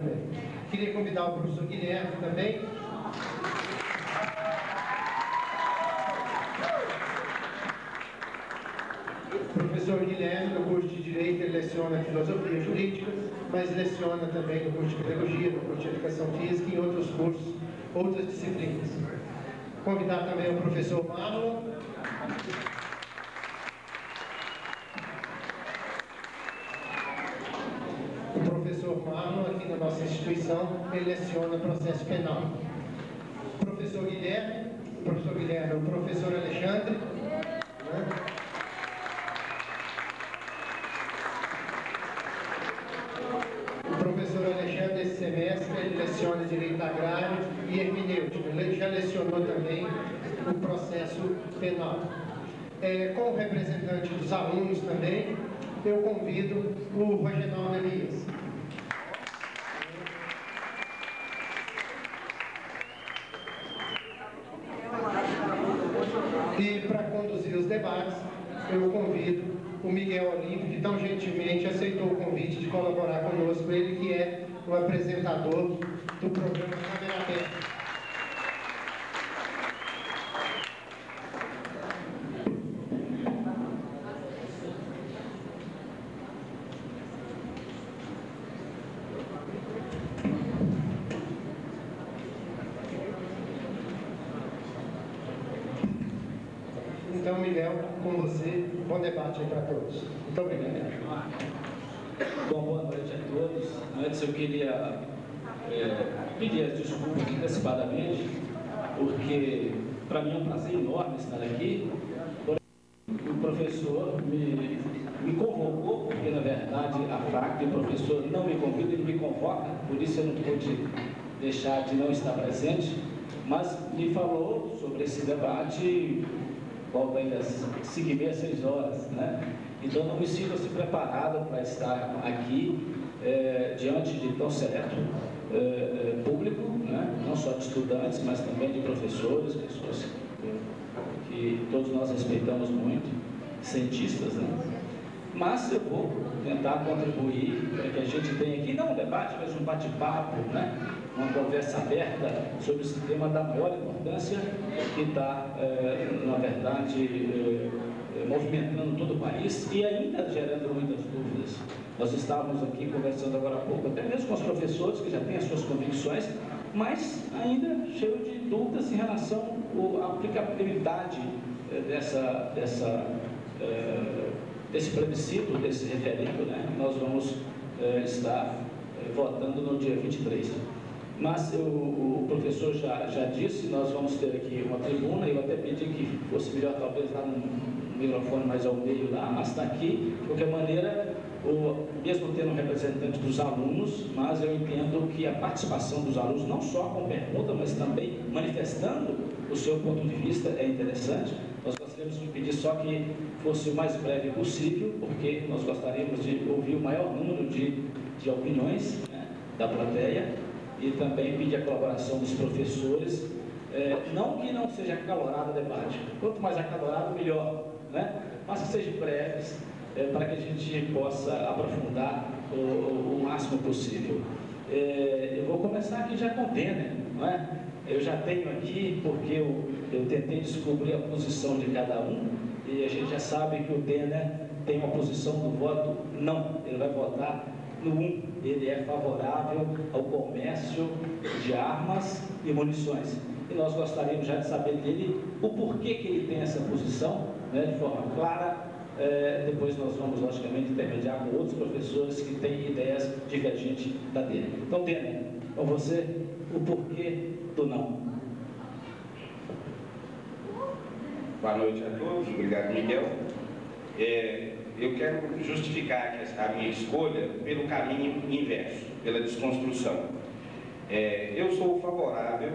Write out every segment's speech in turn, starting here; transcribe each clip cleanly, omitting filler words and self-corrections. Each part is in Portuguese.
também. Queria convidar o professor Guilherme também. O professor Guilherme, no curso de Direito, ele leciona Filosofia Jurídica, mas leciona também no curso de Pedagogia, no curso de Educação Física e em outros cursos, outras disciplinas. Convidar também o professor Marlon. O professor Marlon, aqui na nossa instituição, ele leciona processo penal. O professor Guilherme, o professor Alexandre, né? O professor Alexandre, esse semestre, ele leciona Direito Agrário e Hermenêutica. Ele já lecionou também o processo penal. Como representante dos alunos também, eu convido o Rogenaldo Elias. E para conduzir os debates, eu convido o Miguel Olímpio, que tão gentilmente aceitou o convite de colaborar conosco, ele que é o apresentador do programa Câmara Aberta. Então, Miguel, com você, bom debate aí para todos. Muito obrigado. Bom, boa noite a todos. Antes eu queria pedir as desculpas antecipadamente, porque para mim é um prazer enorme estar aqui. O professor me convocou, porque na verdade a FACT, o professor não me convida, ele me convoca, por isso eu não pude deixar de não estar presente, mas me falou sobre esse debate. Volta ainda às 5h30, 6 horas, né? Então não me sinto assim preparado para estar aqui diante de tão seleto público, né? Não só de estudantes, mas também de professores, pessoas que todos nós respeitamos muito, cientistas, né? Mas eu vou tentar contribuir para que a gente tenha aqui, não um debate, mas um bate-papo, né? Uma conversa aberta sobre esse tema da maior importância que está, na verdade, movimentando todo o país e ainda gerando muitas dúvidas. Nós estávamos aqui conversando agora há pouco, até mesmo com os professores que já têm as suas convicções, mas ainda cheio de dúvidas em relação à aplicabilidade desse plebiscito, desse referendo, né? Nós vamos estar votando no dia 23. Mas o professor já disse, nós vamos ter aqui uma tribuna, eu até pedi que fosse melhor talvez lá no microfone mais ao meio lá, mas está aqui, de qualquer maneira, mesmo tendo um representante dos alunos, mas eu entendo que a participação dos alunos, não só com pergunta, mas também manifestando o seu ponto de vista, é interessante. Nós gostaríamos de pedir só que fosse o mais breve possível, porque nós gostaríamos de ouvir o maior número de opiniões, né, da plateia, e também pedir a colaboração dos professores, não que não seja acalorado o debate, quanto mais acalorado, melhor, né? Mas que sejam breves, para que a gente possa aprofundar o máximo possível. Eu vou começar aqui já com o Denner, não é? Eu já tenho aqui, porque eu tentei descobrir a posição de cada um, e a gente já sabe que o Denner tem uma posição do voto não, ele vai votar no 1, ele é favorável ao comércio de armas e munições. E nós gostaríamos já de saber dele o porquê que ele tem essa posição, né, de forma clara. Depois nós vamos, logicamente, intermediar com outros professores que têm ideias divergentes da dele. Então, Denner, com você, o porquê do não. Boa noite a todos, obrigado, Miguel. Eu quero justificar a minha escolha pelo caminho inverso, pela desconstrução. Eu sou favorável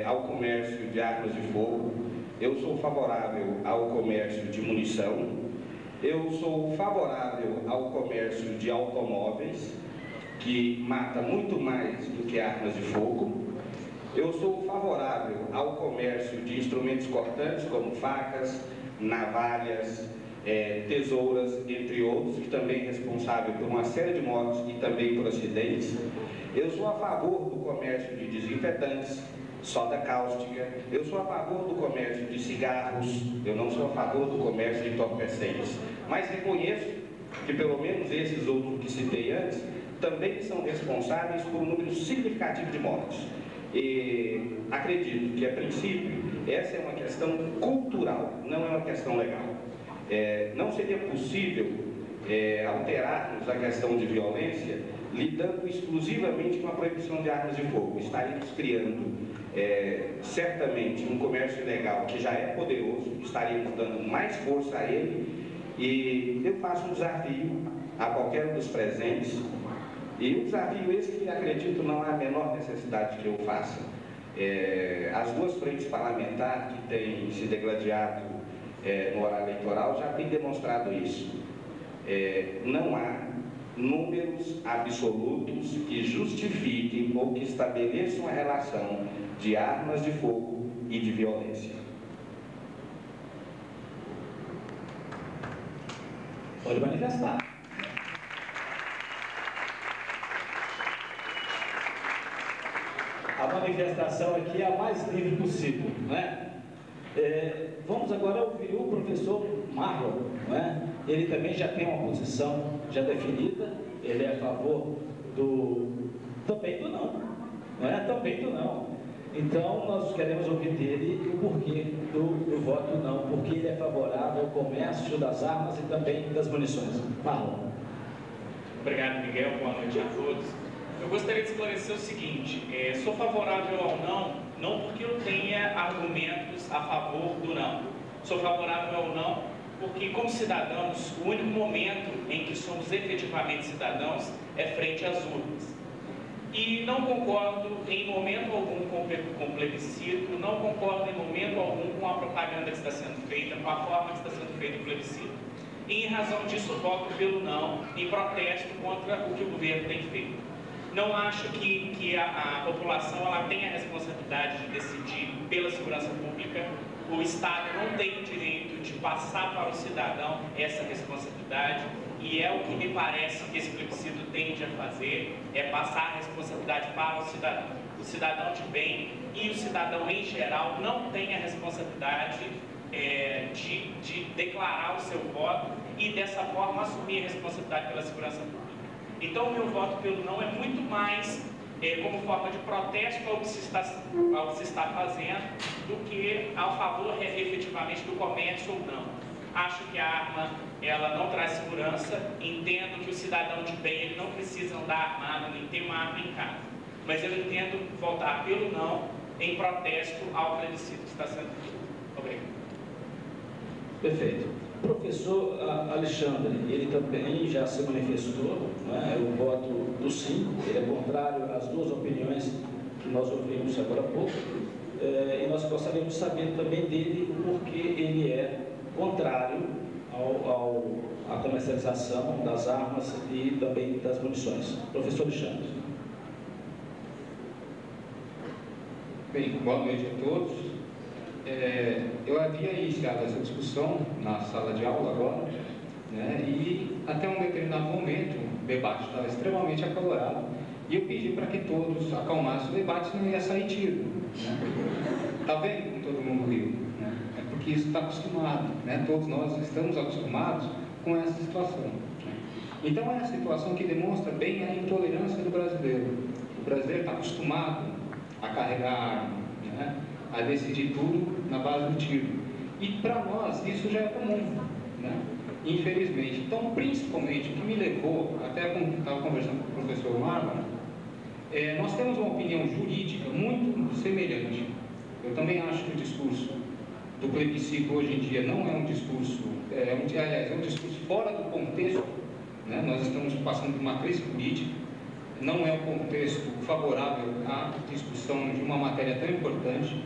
ao comércio de armas de fogo, eu sou favorável ao comércio de munição, eu sou favorável ao comércio de automóveis, que mata muito mais do que armas de fogo. Eu sou favorável ao comércio de instrumentos cortantes, como facas, navalhas, Tesouras, entre outros, que também é responsável por uma série de mortes e também por acidentes. Eu sou a favor do comércio de desinfetantes, soda cáustica, eu sou a favor do comércio de cigarros, eu não sou a favor do comércio de entorpecentes, mas reconheço que pelo menos esses outros que citei antes também são responsáveis por um número significativo de mortes. E acredito que, a princípio, essa é uma questão cultural, não é uma questão legal. Não seria possível alterarmos a questão de violência lidando exclusivamente com a proibição de armas de fogo. Estaríamos criando, certamente, um comércio ilegal que já é poderoso, estaríamos dando mais força a ele, e eu faço um desafio a qualquer um dos presentes, e um desafio esse que acredito não há a menor necessidade que eu faça. As duas frentes parlamentares que têm se degladiado no horário eleitoral já têm demonstrado isso. Não há números absolutos que justifiquem ou que estabeleçam a relação de armas de fogo e de violência. Pode manifestar. A manifestação aqui é a mais livre possível, não é? Vamos agora ouvir o professor Marlon, não é? Ele também já tem uma posição já definida, ele é a favor também do não, não é? Também do não. Então, nós queremos ouvir dele o porquê do voto não, porque ele é favorável ao comércio das armas e também das munições. Marlon. Obrigado, Miguel. Boa noite a todos. Eu gostaria de esclarecer o seguinte: sou favorável ao não porque eu tenha argumentos a favor do não. Sou favorável ao não porque, como cidadãos, o único momento em que somos efetivamente cidadãos é frente às urnas. E não concordo em momento algum com o plebiscito, não concordo em momento algum com a propaganda que está sendo feita, com a forma que está sendo feito o plebiscito. E, em razão disso, voto pelo não, em protesto contra o que o governo tem feito. Não acho que a população ela tenha a responsabilidade de decidir pela segurança pública. O Estado não tem o direito de passar para o cidadão essa responsabilidade, e é o que me parece que esse plebiscito tende a fazer, é passar a responsabilidade para o cidadão. O cidadão de bem e o cidadão em geral não tem a responsabilidade de declarar o seu voto e dessa forma assumir a responsabilidade pela segurança pública. Então, o meu voto pelo não é muito mais como forma de protesto ao que se está fazendo do que ao favor efetivamente do comércio ou não. Acho que a arma ela não traz segurança, entendo que o cidadão de bem ele não precisa andar armado nem ter uma arma em casa, mas eu entendo votar pelo não em protesto ao plebiscito que está sendo feito. Obrigado. Perfeito. O professor Alexandre, ele também já se manifestou, né, o voto do sim, ele é contrário às duas opiniões que nós ouvimos agora há pouco, e nós gostaríamos de saber também dele o porquê ele é contrário à comercialização das armas e também das munições. Professor Alexandre. Bem, boa noite a todos. Eu havia iniciado essa discussão na sala de aula agora, né, e até um determinado momento o debate estava extremamente acalorado e eu pedi para que todos acalmassem o debate, senão ia sair tiro. Está vendo como todo mundo riu? Né? É porque isso está acostumado, né? Todos nós estamos acostumados com essa situação. Né? Então é a situação que demonstra bem a intolerância do brasileiro. O brasileiro está acostumado a carregar arma, né? A decidir tudo na base do tiro. E para nós isso já é comum, né? Infelizmente. Então, principalmente, o que me levou, até quando estava conversando com o professor Marlon, nós temos uma opinião jurídica muito semelhante. Eu também acho que o discurso do plebiscito hoje em dia não é um discurso, aliás, é um discurso fora do contexto, né? Nós estamos passando por uma crise política, não é um contexto favorável à discussão de uma matéria tão importante.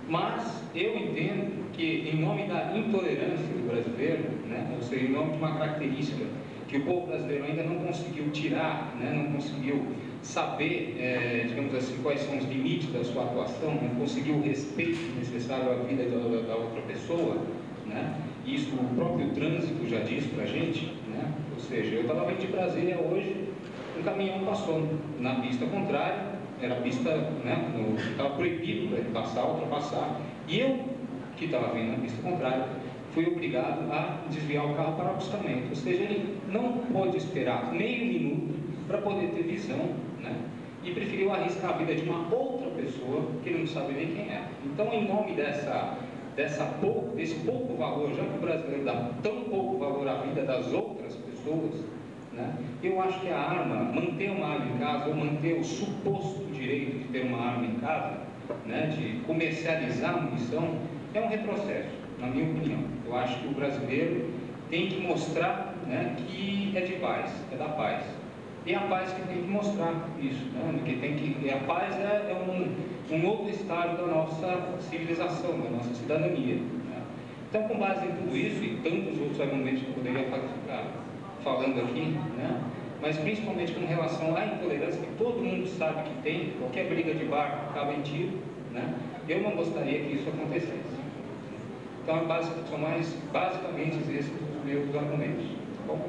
Mas eu entendo que, em nome da intolerância do brasileiro, né, ou seja, em nome de uma característica que o povo brasileiro ainda não conseguiu tirar, né, não conseguiu saber, digamos assim, quais são os limites da sua atuação, não conseguiu o respeito necessário à vida da outra pessoa, né, isso o próprio trânsito já diz para a gente, né? Ou seja, eu estava vindo de Brasília hoje, um caminhão passou na pista contrária, era pista, né? Estava proibido para ele passar, ultrapassar, e eu, que estava vindo na pista contrária, fui obrigado a desviar o carro para o acostamento. Ou seja, ele não pôde esperar meio minuto para poder ter visão, né? E preferiu arriscar a vida de uma outra pessoa que ele não sabe nem quem é. Então, em nome desse pouco valor, já que o brasileiro dá tão pouco valor à vida das outras pessoas, né? Eu acho que a arma, manter uma arma em casa, ou manter o suposto direito de ter uma arma em casa, né? De comercializar a munição, é um retrocesso, na minha opinião. Eu acho que o brasileiro tem que mostrar, né, que é de paz, é da paz. E a paz que tem que mostrar isso, né? A paz é um outro estágio da nossa civilização, da nossa cidadania, né? Então, com base em tudo isso e tantos outros argumentos que eu poderia ficar falando aqui, né? Mas principalmente com relação à intolerância, que todo mundo sabe que tem, qualquer briga de bar acaba em tiro, né? Eu não gostaria que isso acontecesse. Então, são basicamente esses os meus argumentos. Tá bom?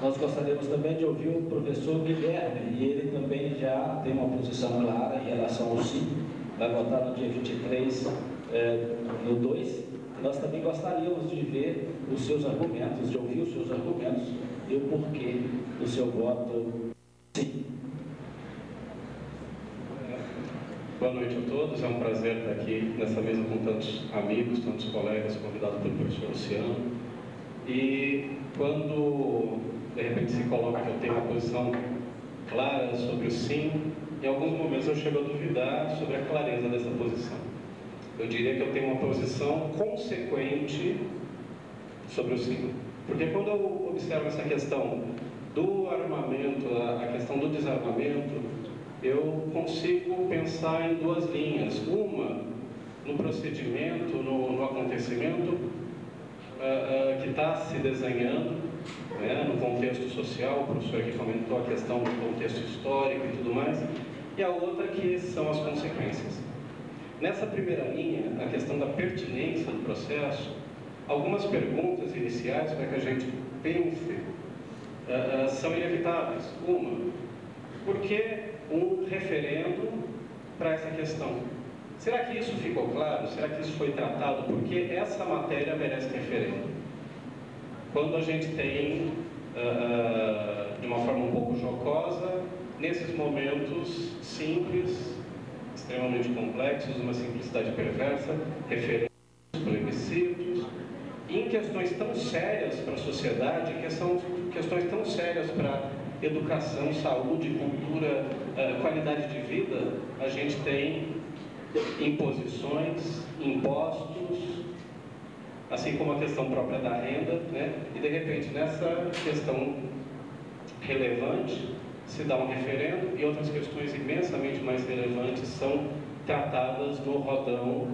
Nós gostaríamos também de ouvir o professor Guilherme, e ele também já tem uma posição clara em relação ao sim, vai votar no dia 23, no 2. Nós também gostaríamos de ver os seus argumentos, de ouvir os seus argumentos e o porquê do seu voto sim. Boa noite a todos, é um prazer estar aqui nessa mesa com tantos amigos, tantos colegas, convidados pelo professor Luciano. E quando de repente se coloca que eu tenho uma posição clara sobre o sim, em alguns momentos eu chego a duvidar sobre a clareza dessa posição. Eu diria que eu tenho uma posição consequente sobre o sim. Porque quando eu observo essa questão do armamento, a questão do desarmamento, eu consigo pensar em duas linhas. Uma, no procedimento, no acontecimento que está se desenhando, né, no contexto social, o professor aqui comentou a questão do contexto histórico e tudo mais, e a outra que são as consequências. Nessa primeira linha, a questão da pertinência do processo, algumas perguntas iniciais para que a gente pense são inevitáveis. Uma, por que um referendo para essa questão? Será que isso ficou claro? Será que isso foi tratado? Porque essa matéria merece referendo. Quando a gente tem, de uma forma um pouco jocosa, nesses momentos simples, extremamente complexos, uma simplicidade perversa, referendos, plebiscitos, e em questões tão sérias para a sociedade, que são questões tão sérias para educação, saúde, cultura, qualidade de vida, a gente tem imposições, impostos, assim como a questão própria da renda, né? E de repente nessa questão relevante se dá um referendo e outras questões imensamente mais relevantes são tratadas no rodão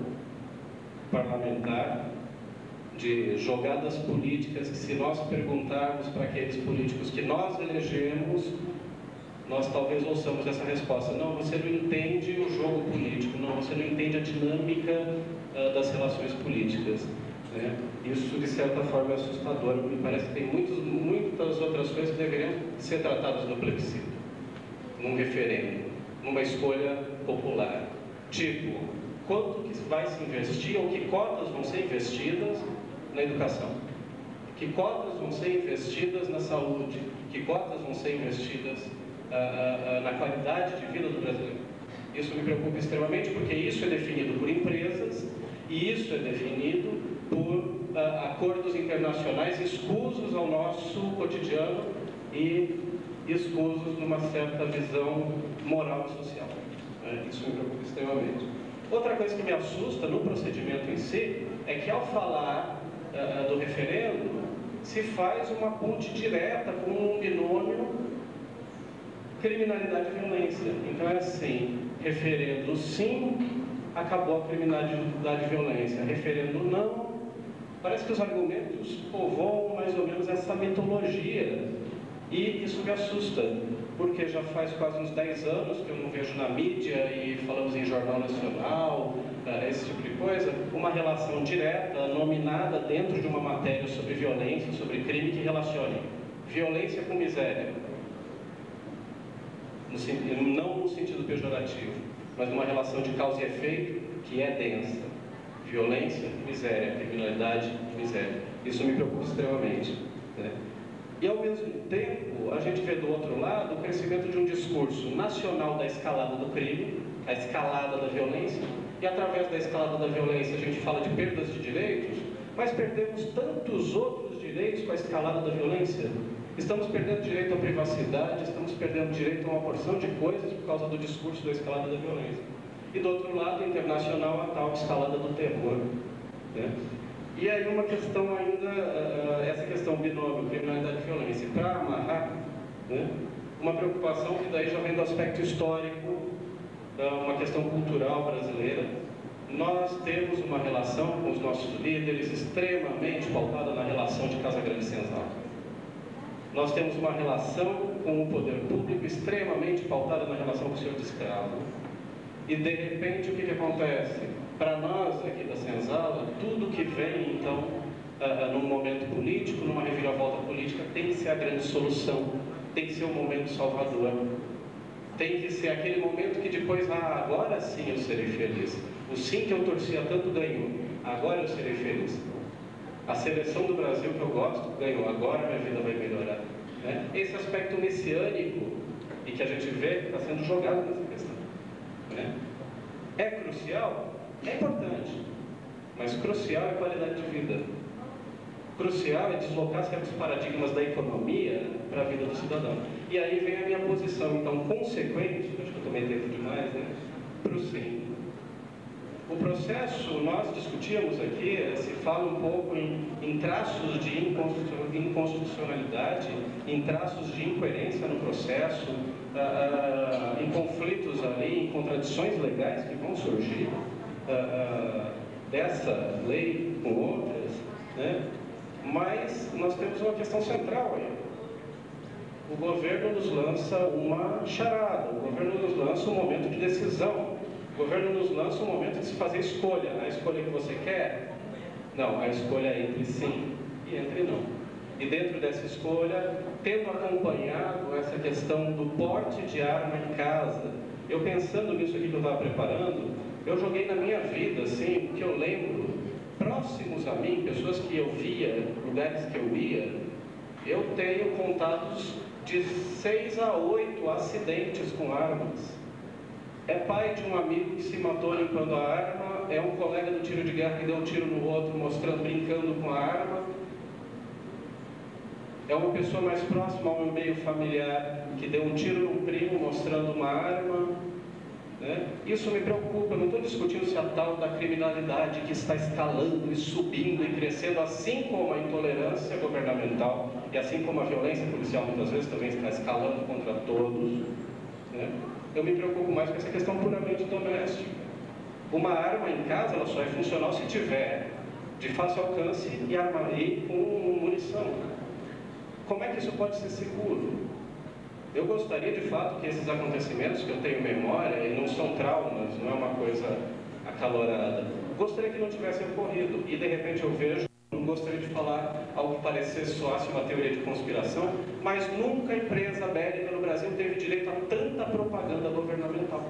parlamentar de jogadas políticas que, se nós perguntarmos para aqueles políticos que nós elegemos, nós talvez ouçamos essa resposta: não, você não entende o jogo político, não, você não entende a dinâmica das relações políticas, né? Isso, de certa forma, é assustador. Me parece que tem muitas outras coisas que deveriam ser tratadas no plebiscito, num referendo, numa escolha popular. Tipo, quanto que vai se investir ou que cotas vão ser investidas na educação? Que cotas vão ser investidas na saúde? Que cotas vão ser investidas na qualidade de vida do brasileiro? Isso me preocupa extremamente, porque isso é definido por empresas e isso é definido por acordos internacionais escusos ao nosso cotidiano e escusos numa certa visão moral e social. Isso me preocupa extremamente. Outra coisa que me assusta no procedimento em si é que, ao falar do referendo, se faz uma ponte direta com um binômio criminalidade e violência. Então é assim: referendo sim, acabou a criminalidade e violência; referendo não, parece que os argumentos povoam mais ou menos essa mitologia, e isso me assusta, porque já faz quase uns 10 anos que eu não vejo na mídia e falamos em jornal nacional, esse tipo de coisa, uma relação direta, nominada dentro de uma matéria sobre violência, sobre crime, que relacione violência com miséria. Não no sentido pejorativo, mas numa relação de causa e efeito que é densa. Violência, miséria, criminalidade, miséria. Isso me preocupa extremamente, né? E, ao mesmo tempo, a gente vê do outro lado o crescimento de um discurso nacional da escalada do crime, a escalada da violência, e através da escalada da violência a gente fala de perdas de direitos, mas perdemos tantos outros direitos com a escalada da violência. Estamos perdendo direito à privacidade, estamos perdendo direito a uma porção de coisas por causa do discurso da escalada da violência. E do outro lado, internacional, a tal escalada do terror, né? E aí uma questão ainda, essa questão binômio, criminalidade e violência, para amarrar, né, uma preocupação que daí já vem do aspecto histórico, uma questão cultural brasileira. Nós temos uma relação com os nossos líderes extremamente pautada na relação de Casa Grande e Senzala. Nós temos uma relação com o poder público extremamente pautada na relação com o senhor de escravo. E de repente o que acontece? Para nós aqui da Senzala, tudo que vem então num momento político, numa reviravolta política, tem que ser a grande solução, tem que ser o momento salvador, tem que ser aquele momento que depois, agora sim eu serei feliz, o sim que eu torcia tanto ganhou, agora eu serei feliz. A seleção do Brasil que eu gosto ganhou, agora minha vida vai melhorar, né? Esse aspecto messiânico e que a gente vê está sendo jogado nessa questão, né? É crucial? É importante, mas crucial é qualidade de vida. Crucial é deslocar certos paradigmas da economia para a vida do cidadão. E aí vem a minha posição, então, consequente, acho que eu tomei tempo demais, né? Para o sim. O processo, nós discutíamos aqui, se fala um pouco em traços de inconstitucionalidade, em traços de incoerência no processo, em conflitos ali, em contradições legais que vão surgir dessa lei com outras, né? Mas nós temos uma questão central aí. O governo nos lança uma charada, o governo nos lança um momento de decisão, o governo nos lança um momento de se fazer escolha. A escolha que você quer? Não, a escolha é entre sim e entre não. E dentro dessa escolha, tendo acompanhado essa questão do porte de arma em casa, eu pensando nisso aqui que eu estava preparando, eu joguei na minha vida, assim, que eu lembro, próximos a mim, pessoas que eu via, lugares que eu ia, eu tenho contatos de 6 a 8 acidentes com armas. É pai de um amigo que se matou limpando a arma, é um colega do tiro de guerra que deu um tiro no outro, mostrando, brincando com a arma. É uma pessoa mais próxima ao meu meio familiar que deu um tiro no primo, mostrando uma arma, né? Isso me preocupa. Eu não estou discutindo se a tal da criminalidade que está escalando e subindo e crescendo, assim como a intolerância governamental e assim como a violência policial muitas vezes também está escalando contra todos, né? Eu me preocupo mais com essa questão puramente doméstica. Uma arma em casa, ela só é funcional se tiver de fácil alcance e com munição. Como é que isso pode ser seguro? Eu gostaria de fato que esses acontecimentos que eu tenho memória, e não são traumas, não é uma coisa acalorada, gostaria que não tivessem ocorrido. E de repente eu vejo, não gostaria de falar algo que parecesse soasse uma teoria de conspiração, mas nunca a empresa bélica no Brasil teve direito a tanta propaganda governamental.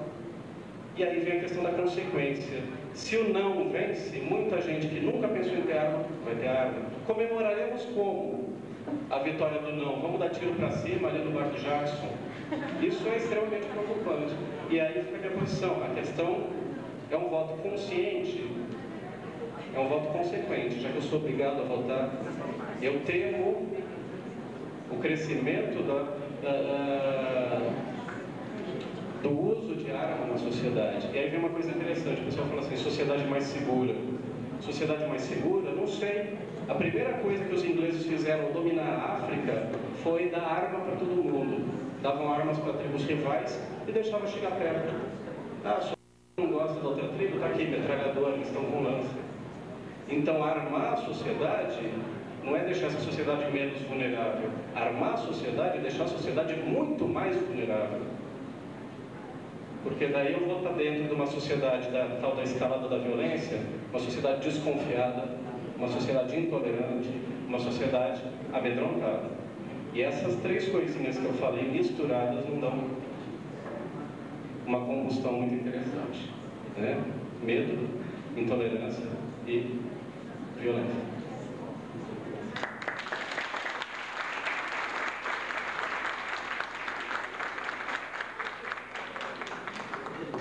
E aí vem a questão da consequência. Se o não vence, muita gente que nunca pensou em ter arma, vai ter arma. Comemoraremos como? A vitória do não. Vamos dar tiro para cima ali no bar do Jackson. Isso é extremamente preocupante. E aí fica a minha posição. A questão é um voto consciente, é um voto consequente, já que eu sou obrigado a votar. Eu temo o crescimento do uso de arma na sociedade. E aí vem uma coisa interessante, o pessoal fala assim, sociedade mais segura. Sociedade mais segura? Não sei. A primeira coisa que os ingleses fizeram ao dominar a África foi dar arma para todo mundo. Davam armas para tribos rivais e deixavam chegar perto. Só não gosta da outra tribo, está aqui, metralhadora, eles estão com lança. Então, armar a sociedade não é deixar essa sociedade menos vulnerável. Armar a sociedade é deixar a sociedade muito mais vulnerável. Porque daí eu vou estar dentro de uma sociedade tal da escalada da violência, uma sociedade desconfiada, uma sociedade intolerante, uma sociedade amedrontada. E essas três coisinhas que eu falei misturadas não dão uma combustão muito interessante, né? Medo, intolerância e violência.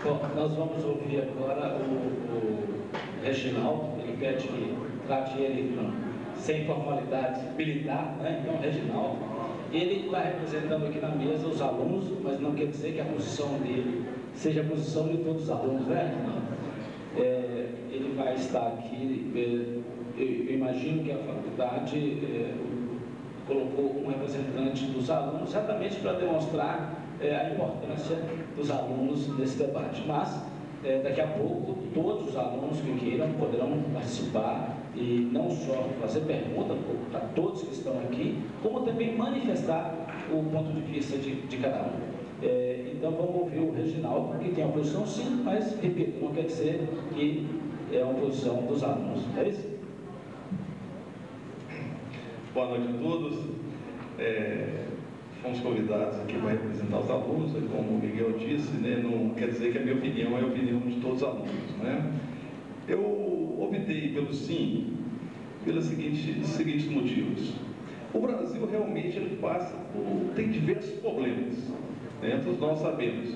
Bom, nós vamos ouvir agora o Reginaldo. Ele pede que trate ele sem formalidade militar, né? Então, Reginaldo, ele está representando aqui na mesa os alunos, mas não quer dizer que a posição dele seja a posição de todos os alunos, né, Reginaldo? Ele vai estar aqui, eu imagino que a faculdade colocou um representante dos alunos exatamente para demonstrar a importância dos alunos nesse debate. Mas, daqui a pouco, todos os alunos que queiram poderão participar e não só fazer pergunta para todos que estão aqui, como também manifestar o ponto de vista de cada um. Então, vamos ouvir o Reginaldo, que tem a posição sim, mas, repito, não quer dizer que é uma posição dos alunos. É isso? Boa noite a todos. Fomos convidados aqui para representar os alunos, como o Miguel disse, né, não quer dizer que a minha opinião é a opinião de todos os alunos, né? Eu optei pelo sim, pelos seguintes motivos. O Brasil realmente ele tem diversos problemas, né? Todos nós sabemos,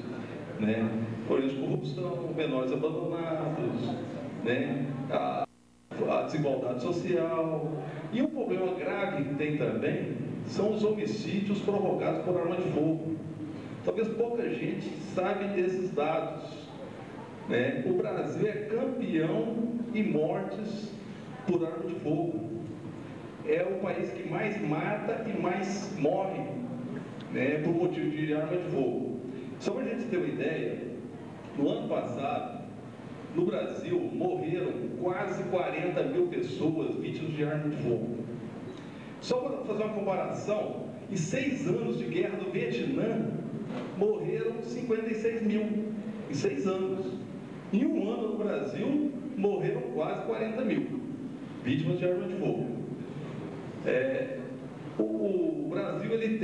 né? Problemas de corrupção, menores abandonados, né? A desigualdade social, e um problema grave que tem também são os homicídios provocados por arma de fogo. Talvez pouca gente sabe desses dados, né? O Brasil é campeão em mortes por arma de fogo. É o país que mais mata e mais morre, né, por motivo de arma de fogo. Só para a gente ter uma ideia, no ano passado, no Brasil, morreram quase 40 mil pessoas vítimas de arma de fogo. Só para fazer uma comparação, em 6 anos de guerra do Vietnã, morreram 56 mil, em 6 anos. Em um ano no Brasil, morreram quase 40 mil vítimas de arma de fogo. O Brasil ele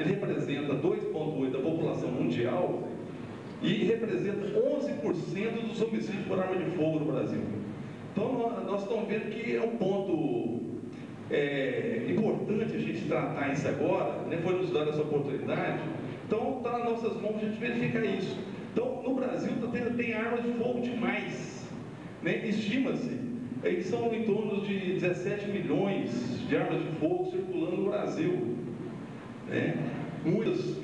representa 2,8% da população mundial e representa 11% dos homicídios por arma de fogo no Brasil. Então, nós estamos vendo que é um ponto importante a gente tratar isso agora, né? Foi nos dada essa oportunidade. Então, está nas nossas mãos a gente verificar isso. Então, no Brasil tem armas de fogo demais, né? Estima-se que são em torno de 17 milhões de armas de fogo circulando no Brasil, né? Muitas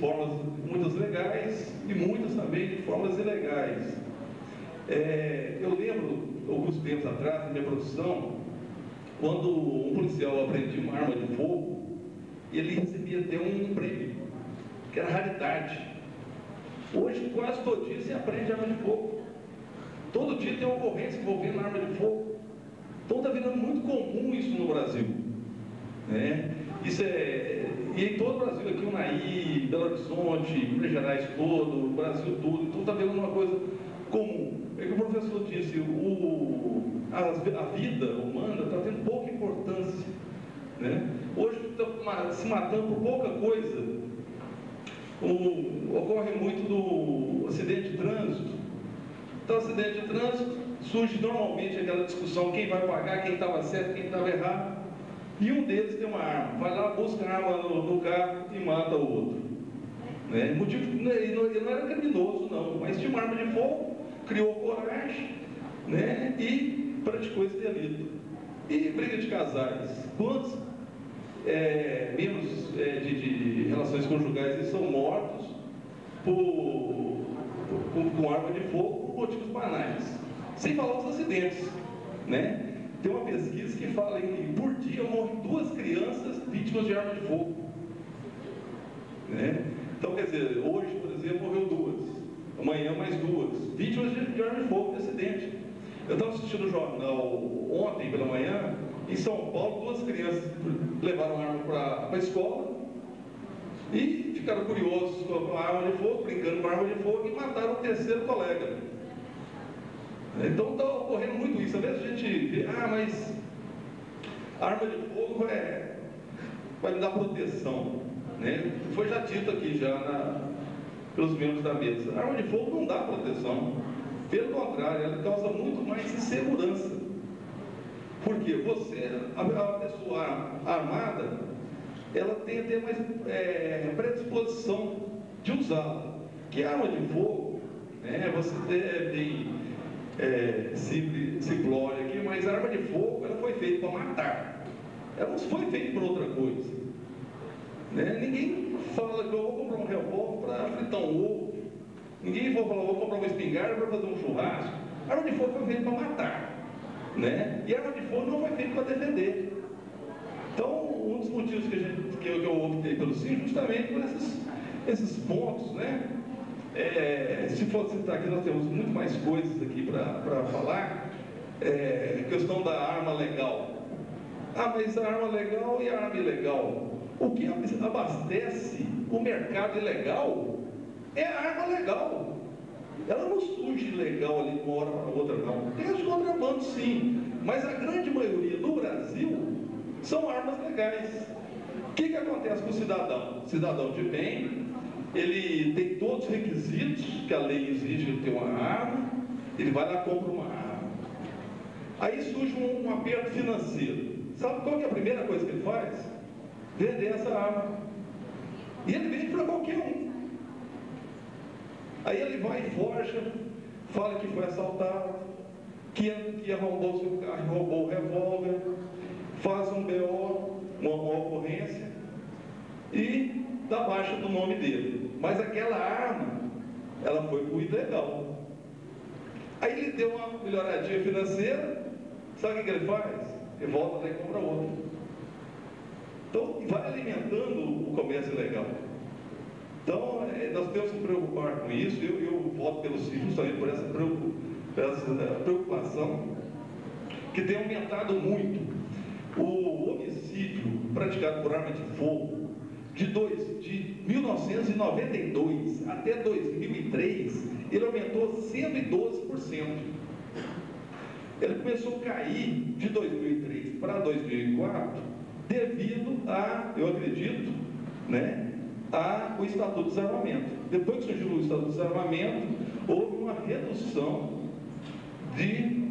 legais e muitas também de formas ilegais. Eu lembro, alguns tempos atrás, na minha profissão, quando um policial apreendia uma arma de fogo, ele recebia até um prêmio, que era raridade. Hoje, quase todo dia, você aprende arma de fogo. Todo dia tem uma ocorrência envolvendo arma de fogo. Então, está virando muito comum isso no Brasil, né? E em todo o Brasil, aqui, Unaí, Belo Horizonte, Minas Gerais todo, o Brasil todo, então está virando uma coisa comum. É que o professor disse, a vida humana está tendo pouca importância, né? Hoje está se matando por pouca coisa. Ocorre muito do acidente de trânsito. Então, acidente de trânsito, surge normalmente aquela discussão, quem vai pagar, quem estava certo, quem estava errado. E um deles tem uma arma, vai lá, busca a arma no carro e mata o outro, né? Ele não era criminoso não, mas tinha uma arma de fogo, criou coragem, né? E praticou esse delito. E briga de casais, quantos membros de relações conjugais são mortos com arma de fogo por motivos banais, sem falar dos acidentes, né? Tem uma pesquisa que fala que por dia morrem 2 crianças vítimas de arma de fogo, né? Então, quer dizer, hoje, por exemplo, morreu 2, amanhã mais 2, vítimas de arma de fogo de acidente. Eu estava assistindo o jornal ontem pela manhã em São Paulo, 2 crianças levaram arma para a escola e ficaram curiosos com a arma de fogo, brincando com a arma de fogo, e mataram o 3º colega. Então está ocorrendo muito isso. Às vezes a gente vê, mas a arma de fogo vai me dar proteção, né? Foi já dito aqui pelos membros da mesa. A arma de fogo não dá proteção. Pelo contrário, ela causa muito mais insegurança. Porque a pessoa armada, ela tem a ter mais predisposição de usá-la. Que a arma de fogo, né, você tem simplória aqui, mas a arma de fogo, ela foi feita para matar. Ela não foi feita para outra coisa. Né? Ninguém fala que eu vou comprar um revólver para fritar um ovo. Ninguém vai falar, vou comprar uma espingarda para fazer um churrasco. A arma de fogo foi feita para matar. Né? E a arma de fogo não foi feita para defender. Então, um dos motivos que eu optei pelo sim, justamente por esses pontos, né? Se for citar aqui, nós temos muito mais coisas aqui para falar. Questão da arma legal. Mas a arma legal e a arma ilegal. O que abastece o mercado ilegal é a arma legal. Ela não surge ilegal ali de uma hora para outra, não. Tem os contrabandos, sim, mas a grande maioria do Brasil são armas legais. O que acontece com o cidadão? Cidadão de bem, ele tem todos os requisitos que a lei exige de ter uma arma, ele vai lá e compra uma arma. Aí surge um aperto financeiro. Sabe qual que é a primeira coisa que ele faz? Vender essa arma. E ele vende para qualquer um. Aí ele vai e forja, fala que foi assaltado, que arrombou o seu carro, roubou o revólver, faz um BO, uma ocorrência, e dá baixa do nome dele. Mas aquela arma, ela foi por ilegal. Aí ele deu uma melhoradinha financeira, sabe o que ele faz? Ele volta lá e compra outra. Então, vai alimentando o comércio ilegal. Então, nós temos que preocupar com isso. Eu voto pelo sim justamente por essa preocupação que tem aumentado muito. O homicídio praticado por arma de fogo de 1992 até 2003, ele aumentou 112%. Ele começou a cair de 2003 para 2004 devido eu acredito, né, o Estatuto do Desarmamento. Depois que surgiu o Estatuto do Desarmamento, houve uma redução de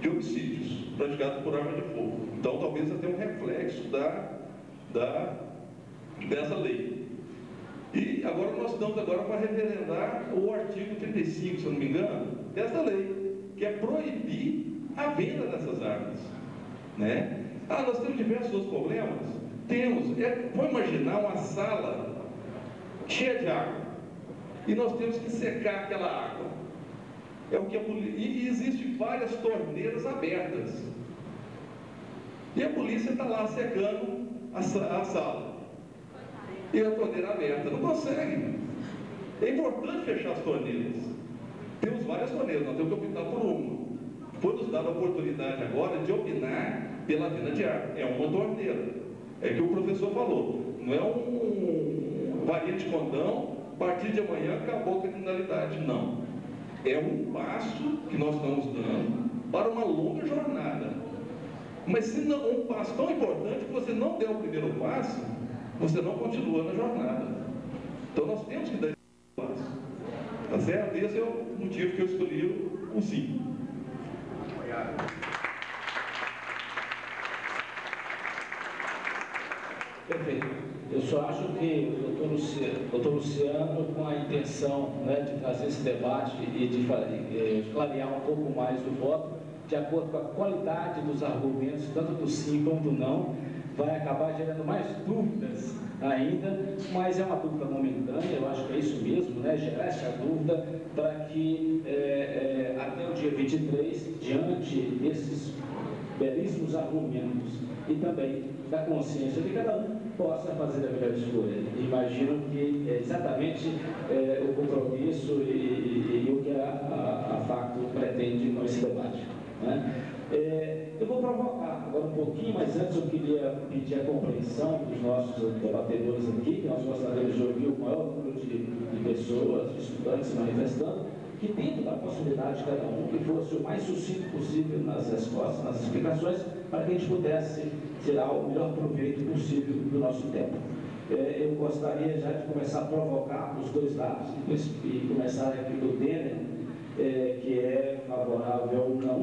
homicídios praticados por arma de fogo. Então, talvez até um reflexo dessa lei. E agora nós estamos para referendar o artigo 35, se eu não me engano, dessa lei, que é proibir a venda dessas armas. Né? Nós temos diversos outros problemas. Vamos imaginar uma sala cheia de água e nós temos que secar aquela água. E existem várias torneiras abertas. E a polícia está lá secando a sala. E a torneira aberta. Não consegue. É importante fechar as torneiras. Temos várias torneiras, nós temos que optar por uma. Foi nos dada a oportunidade agora de opinar pela venda de arma. É uma torneira. É que o professor falou. Não é um varia de condão, a partir de amanhã acabou a criminalidade. Não. É um passo que nós estamos dando para uma longa jornada. Mas se não, um passo tão importante que você não der o primeiro passo, você não continua na jornada. Então nós temos que dar esse passo. Tá certo? Esse é o motivo que eu escolhi o sim. Perfeito. Eu só acho que o doutor Luciano, com a intenção, né, de trazer esse debate e de clarear um pouco mais o voto, de acordo com a qualidade dos argumentos, tanto do sim como do não, vai acabar gerando mais dúvidas ainda, mas é uma dúvida momentânea, eu acho que é isso mesmo, né? Gerar essa dúvida para que até o dia 23, diante desses belíssimos argumentos e também da consciência de cada um, possa fazer a melhor escolha. Imagino que é exatamente o compromisso e o que a facto pretende com esse debate. Né? Eu vou provocar agora um pouquinho, mas antes eu queria pedir a compreensão dos nossos debatedores aqui. Nós gostaríamos de ouvir o maior número de pessoas, de estudantes se manifestando, que dentro da possibilidade de cada um, que fosse o mais sucinto possível nas respostas, nas explicações, para que a gente pudesse tirar o melhor proveito possível do nosso tempo. Eu gostaria já de começar a provocar os dois lados, e começar aqui do Denner, que é favorável ou não,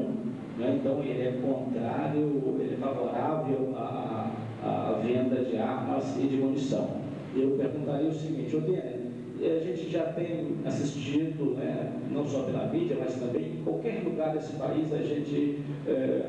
né? Então ele é contrário, ele é favorável à venda de armas e de munição. Eu perguntaria o seguinte: Denner, a gente já tem assistido, né, não só pela mídia, mas também em qualquer lugar desse país, a gente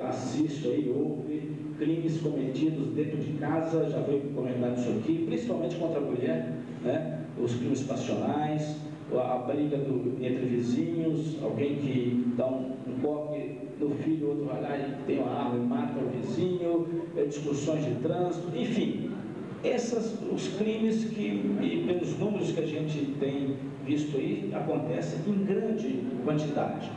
assiste aí, ouve crimes cometidos dentro de casa, já foi comentado isso aqui, principalmente contra a mulher, né, os crimes passionais, a briga entre vizinhos, alguém que dá um golpe no filho, outro vai lá e tem uma arma e mata o vizinho, discussões de trânsito, enfim. Os crimes que, pelos números que a gente tem visto aí, acontecem em grande quantidade.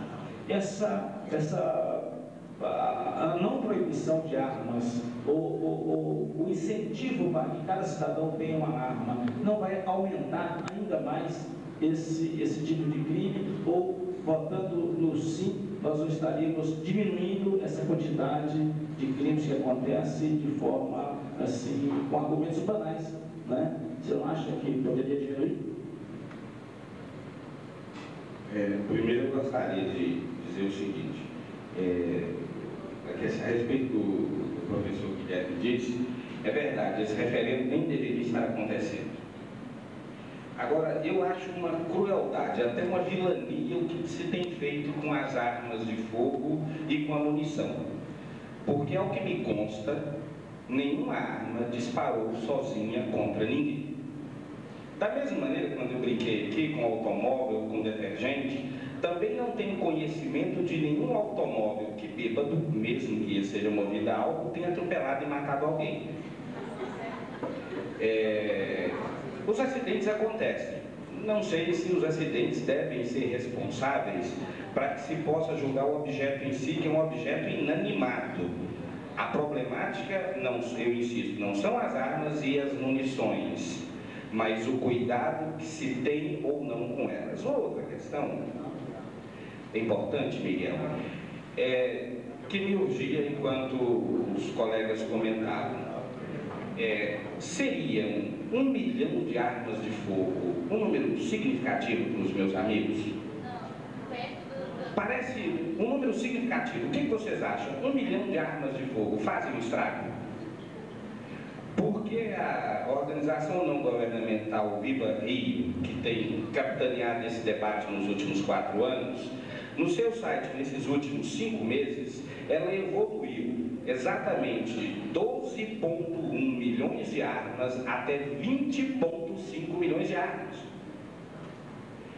A não proibição de armas, o incentivo para que cada cidadão tenha uma arma, não vai aumentar ainda mais esse tipo de crime, ou, votando no sim, nós não estaríamos diminuindo essa quantidade de crimes que acontecem de forma, assim, com argumentos banais, né? Você não acha que poderia diminuir? Primeiro eu gostaria de dizer o seguinte, a respeito do professor Guilherme disse, é verdade, esse referendo nem deveria estar acontecendo. Agora, eu acho uma crueldade, até uma vilania o que se tem feito com as armas de fogo e com a munição. Porque, ao que me consta, nenhuma arma disparou sozinha contra ninguém. Da mesma maneira, quando eu brinquei aqui com automóvel, com detergente, também não tenho conhecimento de nenhum automóvel que bêbado, mesmo que seja movido a álcool, tenha atropelado e matado alguém. Os acidentes acontecem. Não sei se os acidentes devem ser responsáveis para que se possa julgar o objeto em si, que é um objeto inanimado. A problemática, eu insisto, não são as armas e as munições, mas o cuidado que se tem ou não com elas. Outra questão importante, Miguel, que me urgia enquanto os colegas comentavam. Seriam 1 milhão de armas de fogo um número significativo para os meus amigos? Parece um número significativo. O que vocês acham? 1 milhão de armas de fogo fazem um estrago? Porque a organização não governamental Viva Rio, que tem capitaneado esse debate nos últimos 4 anos, no seu site, nesses últimos 5 meses, ela evoluiu exatamente 12,1 milhões de armas até 20,5 milhões de armas.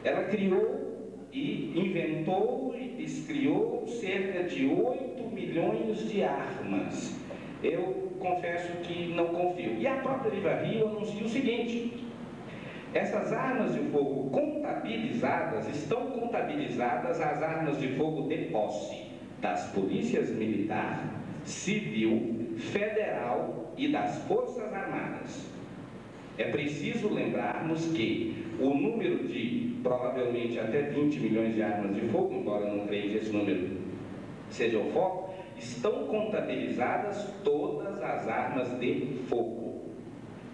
Ela criou e inventou e descriou cerca de 8 milhões de armas. Eu confesso que não confio. E a própria Viva Rio anuncia o seguinte: essas armas de fogo contabilizadas, estão contabilizadas as armas de fogo de posse das polícias militar, civil, federal e das Forças Armadas. É preciso lembrarmos que o número de, provavelmente, até 20 milhões de armas de fogo, embora eu não creia que esse número seja o foco, estão contabilizadas todas as armas de fogo.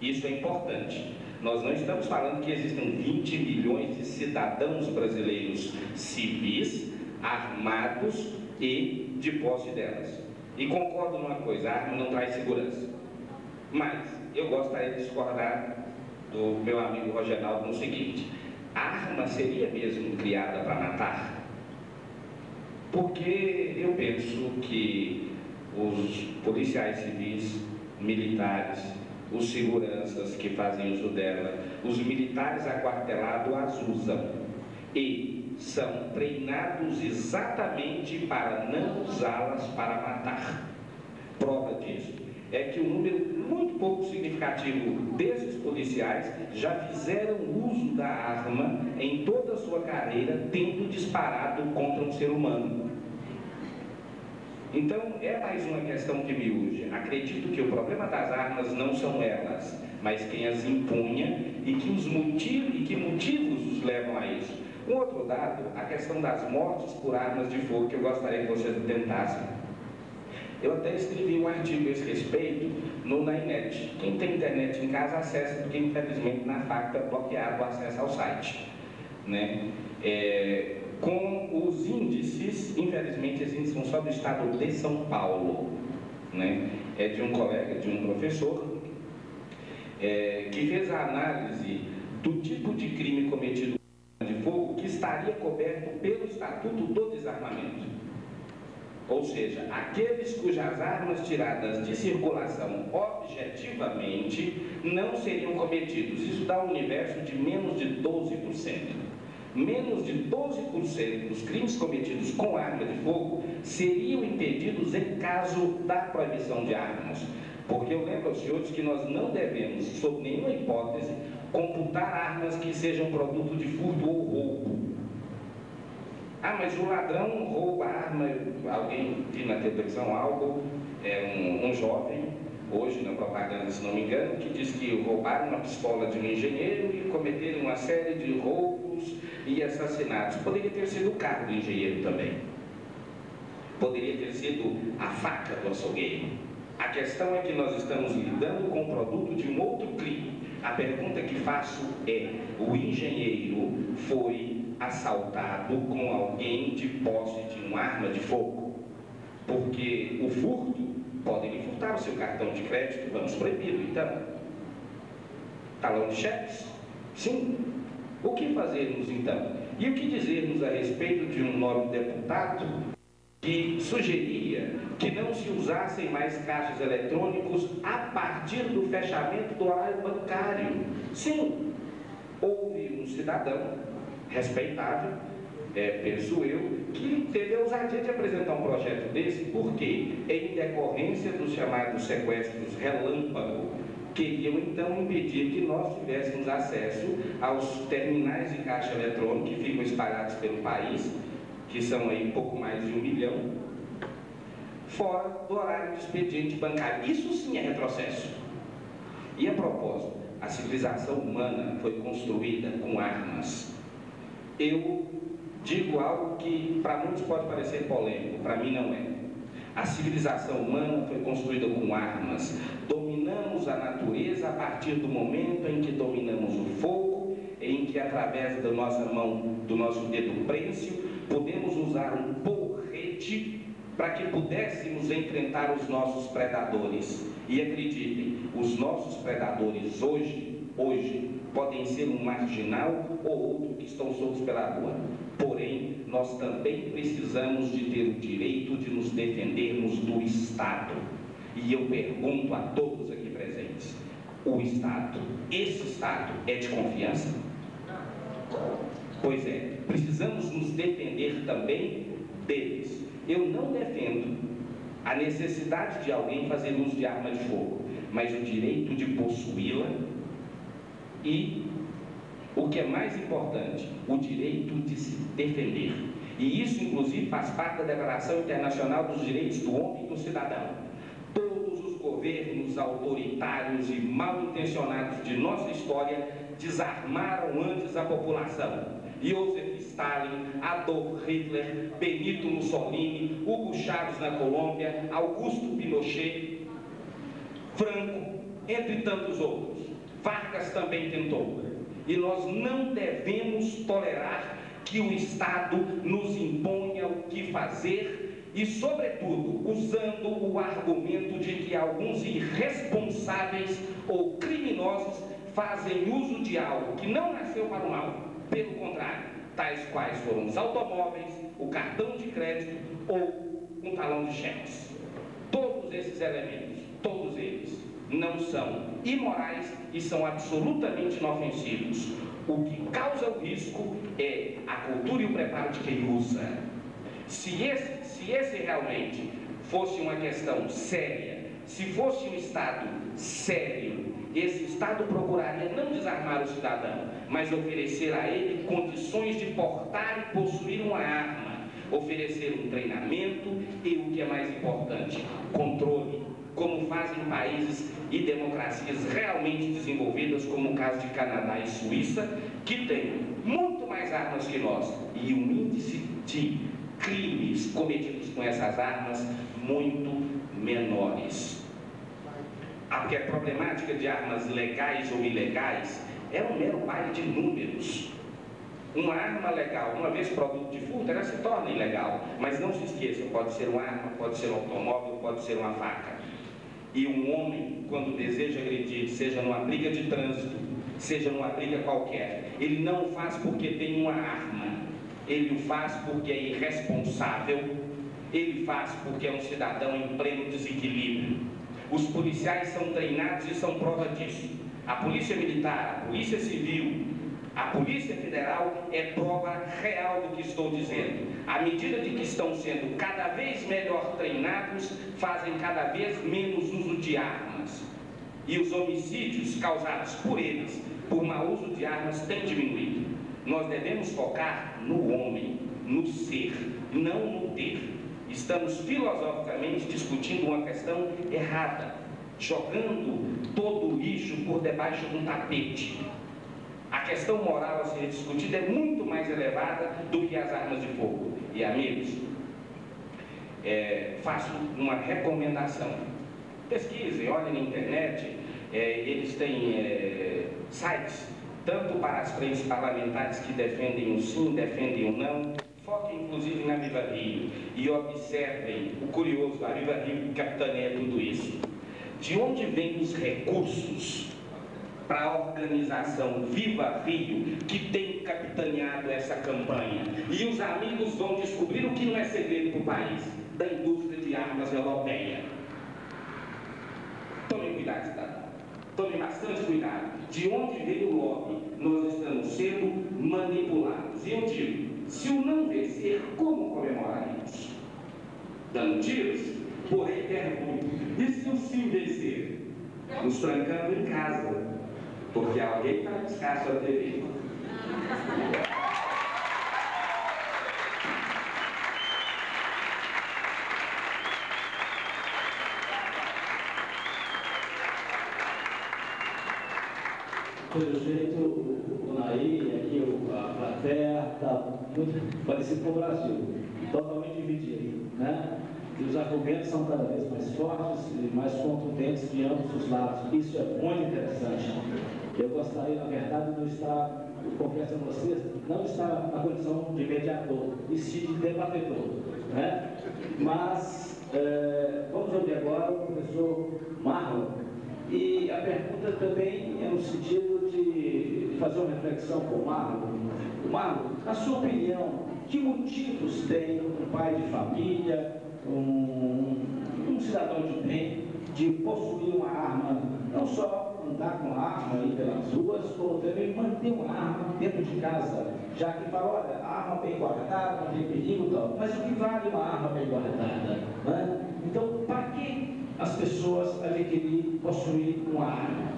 Isso é importante. Nós não estamos falando que existam 20 milhões de cidadãos brasileiros civis, armados e de posse delas. E concordo numa coisa, a arma não traz segurança. Mas eu gostaria de discordar do meu amigo Rogenaldo no seguinte: a arma seria mesmo criada para matar? Porque eu penso que os policiais civis, militares, os seguranças que fazem uso dela, os militares aquartelados as usam e são treinados exatamente para não usá-las para matar. Prova disso é que um número muito pouco significativo desses policiais já fizeram uso da arma em toda a sua carreira, tendo disparado contra um ser humano. Então, é mais uma questão que me urge. Acredito que o problema das armas não são elas, mas quem as impunha e que motivos os levam a isso. Um outro dado, a questão das mortes por armas de fogo, que eu gostaria que vocês tentassem. Eu até escrevi um artigo a esse respeito na Inet. Quem tem internet em casa acessa, porque infelizmente na FAC está bloqueado o acesso ao site, né? Com os índices, infelizmente esses índices são só do estado de São Paulo, né? É de um colega, de um professor, que fez a análise do tipo de crime cometido com arma de fogo que estaria coberto pelo Estatuto do Desarmamento. Ou seja, aqueles cujas armas tiradas de circulação objetivamente não seriam cometidos. Isso dá um universo de menos de 12%. Menos de 12% dos crimes cometidos com arma de fogo seriam impedidos em caso da proibição de armas. Porque eu lembro aos senhores que nós não devemos, sob nenhuma hipótese, computar armas que sejam produto de furto ou roubo. Ah, mas o ladrão rouba a arma. Alguém viu na televisão algo, um jovem, hoje na propaganda, se não me engano, que diz que roubaram uma pistola de um engenheiro e cometeram uma série de roubos e assassinatos. Poderia ter sido o carro do engenheiro também. Poderia ter sido a faca do açougueiro. A questão é que nós estamos lidando com o produto de um outro crime. A pergunta que faço é: o engenheiro foi assaltado com alguém de posse de uma arma de fogo? Porque o furto, podem lhe furtar o seu cartão de crédito, vamos proibi-lo então. Talão de cheques? Sim. O que fazermos então? E o que dizermos a respeito de um nobre deputado que sugeria que não se usassem mais caixas eletrônicos a partir do fechamento do horário bancário? Sim. Houve um cidadão respeitável, penso eu, que teve a ousadia de apresentar um projeto desse, porque em decorrência dos chamados sequestros relâmpago, queriam então impedir que nós tivéssemos acesso aos terminais de caixa eletrônica que ficam espalhados pelo país, que são aí pouco mais de 1 milhão, fora do horário de expediente bancário. Isso sim é retrocesso. E a propósito, a civilização humana foi construída com armas. Eu digo algo que para muitos pode parecer polêmico, para mim não é. A civilização humana foi construída com armas. Dominamos a natureza a partir do momento em que dominamos o fogo, em que através da nossa mão, do nosso dedo prênsil, podemos usar um porrete para que pudéssemos enfrentar os nossos predadores. E acreditem, os nossos predadores hoje podem ser um marginal ou outro que estão soltos pela rua. Porém, nós também precisamos de ter o direito de nos defendermos do Estado. E eu pergunto a todos aqui presentes: o Estado, esse Estado é de confiança? Pois é, precisamos nos defender também deles. Eu não defendo a necessidade de alguém fazer uso de arma de fogo, mas o direito de possuí-la e, o que é mais importante, o direito de se defender. E isso, inclusive, faz parte da Declaração Internacional dos Direitos do Homem e do Cidadão. Todos os governos autoritários e mal intencionados de nossa história desarmaram antes a população. Joseph Stalin, Adolf Hitler, Benito Mussolini, Hugo Chávez na Colômbia, Augusto Pinochet, Franco, entre tantos outros. Vargas também tentou. E nós não devemos tolerar que o Estado nos imponha o que fazer e, sobretudo, usando o argumento de que alguns irresponsáveis ou criminosos fazem uso de algo que não nasceu para o mal. Pelo contrário, tais quais foram os automóveis, o cartão de crédito ou um talão de cheques. Todos esses elementos, todos eles, não são imorais e são absolutamente inofensivos. O que causa o risco é a cultura e o preparo de quem usa. Se esse realmente fosse uma questão séria, se fosse um Estado sério, esse Estado procuraria não desarmar o cidadão, mas oferecer a ele condições de portar e possuir uma arma, oferecer um treinamento e, o que é mais importante, controle, como fazem países e democracias realmente desenvolvidas, como o caso de Canadá e Suíça, que têm muito mais armas que nós e um índice de crimes cometidos com essas armas muito menores. Porque a problemática de armas legais ou ilegais é um mero baile de números. Uma arma legal, uma vez produto de furto, ela se torna ilegal. Mas não se esqueça, pode ser uma arma, pode ser um automóvel, pode ser uma faca. E um homem, quando deseja agredir, seja numa briga de trânsito, seja numa briga qualquer, ele não o faz porque tem uma arma, ele o faz porque é irresponsável, ele faz porque é um cidadão em pleno desequilíbrio. Os policiais são treinados e são prova disso. A polícia militar, a polícia civil, a polícia federal é prova real do que estou dizendo. À medida de que estão sendo cada vez melhor treinados, fazem cada vez menos uso de armas. E os homicídios causados por eles, por mau uso de armas, têm diminuído. Nós devemos focar no homem, no ser, não no ter. Estamos filosoficamente discutindo uma questão errada, jogando todo o lixo por debaixo de um tapete. A questão moral a ser discutida é muito mais elevada do que as armas de fogo. E, amigos, faço uma recomendação. Pesquisem, olhem na internet, eles têm sites, tanto para as frentes parlamentares que defendem o sim, defendem o não. Foquem, inclusive, na Viva Rio e observem o curioso, a Viva Rio capitaneia tudo isso. De onde vêm os recursos para a organização Viva Rio, que tem capitaneado essa campanha? E os amigos vão descobrir o que não é segredo para o país, da indústria de armas europeia. Tomem cuidado, cidadão. Tomem bastante cuidado. De onde veio o lobby? Nós estamos sendo manipulados. E eu digo, se o não vencer, como comemoraremos? Dando tiros? Porém, pergunto, e se o sim vencer? Nos trancando em casa, porque alguém vai buscar sua TV. Pelo jeito, o Naí, aqui a plateia, está muito parecido com o Brasil, totalmente dividido, né? E os argumentos são cada vez mais fortes e mais contundentes de ambos os lados. Isso é muito interessante. Eu gostaria, na verdade, de estar, confesso a vocês, não estar na condição de mediador, e sim de debatedor, né? Mas, vamos ouvir agora o professor Marlon. E a pergunta também é no sentido de fazer uma reflexão com o Marlon. Marlon, na sua opinião, que motivos tem um pai de família, um cidadão de bem, de possuir uma arma, não só andar com a arma aí pelas ruas, como também manter uma arma dentro de casa, já que fala, olha, a arma bem guardada, não tem perigo e tal, mas o que vale uma arma bem guardada? Né? Então, para que as pessoas adquirir, possuir uma arma?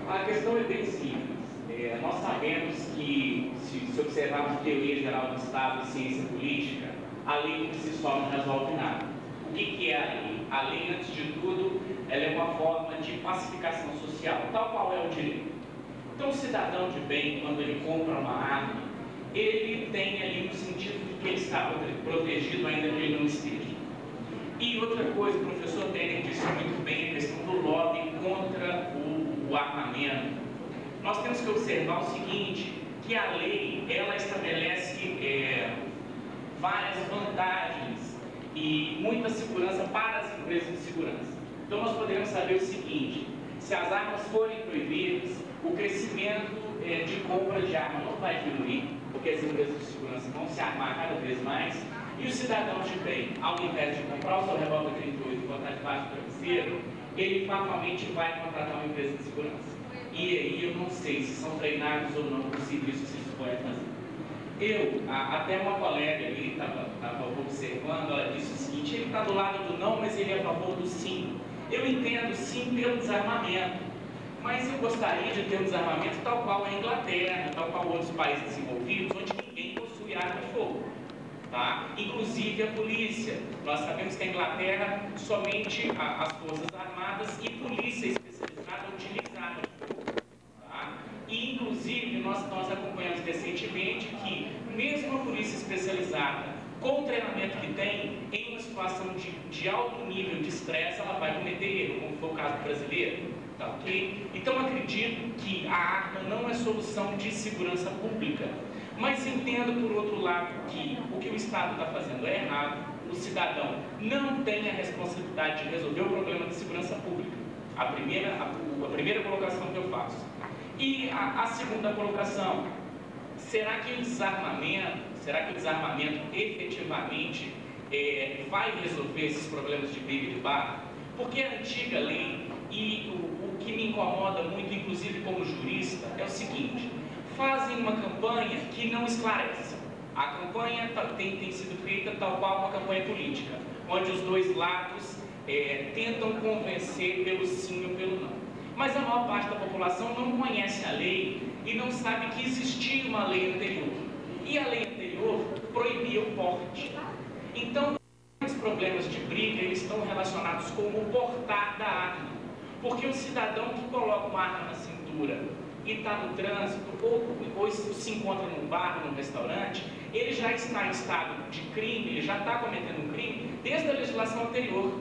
A questão é bem simples. Nós sabemos que, se observarmos teoria geral do Estado e ciência política, a lei por si só não resolve nada. O que é a lei? A lei, antes de tudo, ela é uma forma de pacificação social, tal qual é o direito. Então, o cidadão de bem, quando ele compra uma arma, ele tem ali no sentido de que ele está protegido ainda que ele não esteja. E outra coisa, o professor Tener disse muito bem, a questão do lobby contra o armamento. Nós temos que observar o seguinte, que a lei, ela estabelece várias vantagens e muita segurança para as empresas de segurança. Então nós podemos saber o seguinte, se as armas forem proibidas, o crescimento de compra de armas não vai diminuir, porque as empresas de segurança vão se armar cada vez mais, e o cidadão de bem, ao invés de comprar o seu revólver 38 e botar debaixo do travesseiro, ele fatalmente vai contratar uma empresa de segurança. E aí eu não sei se são treinados ou não no serviço que vocês podem fazer. Até uma colega ali estava observando, ela disse o seguinte, ele está do lado do não, mas ele é a favor do sim. Eu entendo sim pelo desarmamento, mas eu gostaria de ter um desarmamento tal qual a Inglaterra, tal qual outros países desenvolvidos, onde ninguém possui arma de fogo. tá? Inclusive a polícia. Nós sabemos que a Inglaterra, somente as Forças Armadas e polícia especializada utilizaram. Tá? E, inclusive, nós acompanhamos recentemente que, mesmo a polícia especializada, com o treinamento que tem, em uma situação de alto nível de estresse, ela vai cometer erro, como foi o caso brasileiro. Tá, okay? Então, acredito que a arma não é solução de segurança pública, mas entendo, por outro lado, que o que o Estado está fazendo é errado, o cidadão não tem a responsabilidade de resolver o problema de segurança pública. A primeira colocação que eu faço. E a segunda colocação, será que o desarmamento efetivamente vai resolver esses problemas de briga de bar? Porque a antiga lei, e o que me incomoda muito, inclusive como jurista, é o seguinte: fazem uma campanha que não esclarece. A campanha tem sido feita tal qual uma campanha política, onde os dois lados tentam convencer pelo sim ou pelo não. Mas a maior parte da população não conhece a lei e não sabe que existia uma lei anterior. E a lei anterior proibia o porte. Então, os problemas de briga, eles estão relacionados com o portar da arma. Porque o cidadão que coloca uma arma na cintura e está no trânsito, ou se encontra num bar, num restaurante, ele já está em estado de crime, ele já está cometendo um crime desde a legislação anterior.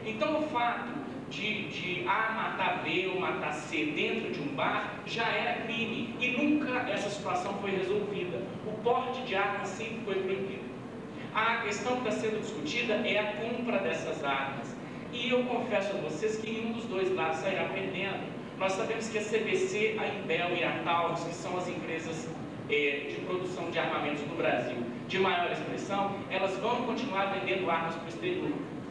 Então, o fato de A matar B ou matar C dentro de um bar já era crime e nunca essa situação foi resolvida. O porte de armas sempre foi proibido. A questão que está sendo discutida é a compra dessas armas. E eu confesso a vocês que nenhum dos dois lados sairá perdendo. Nós sabemos que a CBC, a Imbel e a Taurus, que são as empresas de produção de armamentos no Brasil de maior expressão, elas vão continuar vendendo armas para o exterior,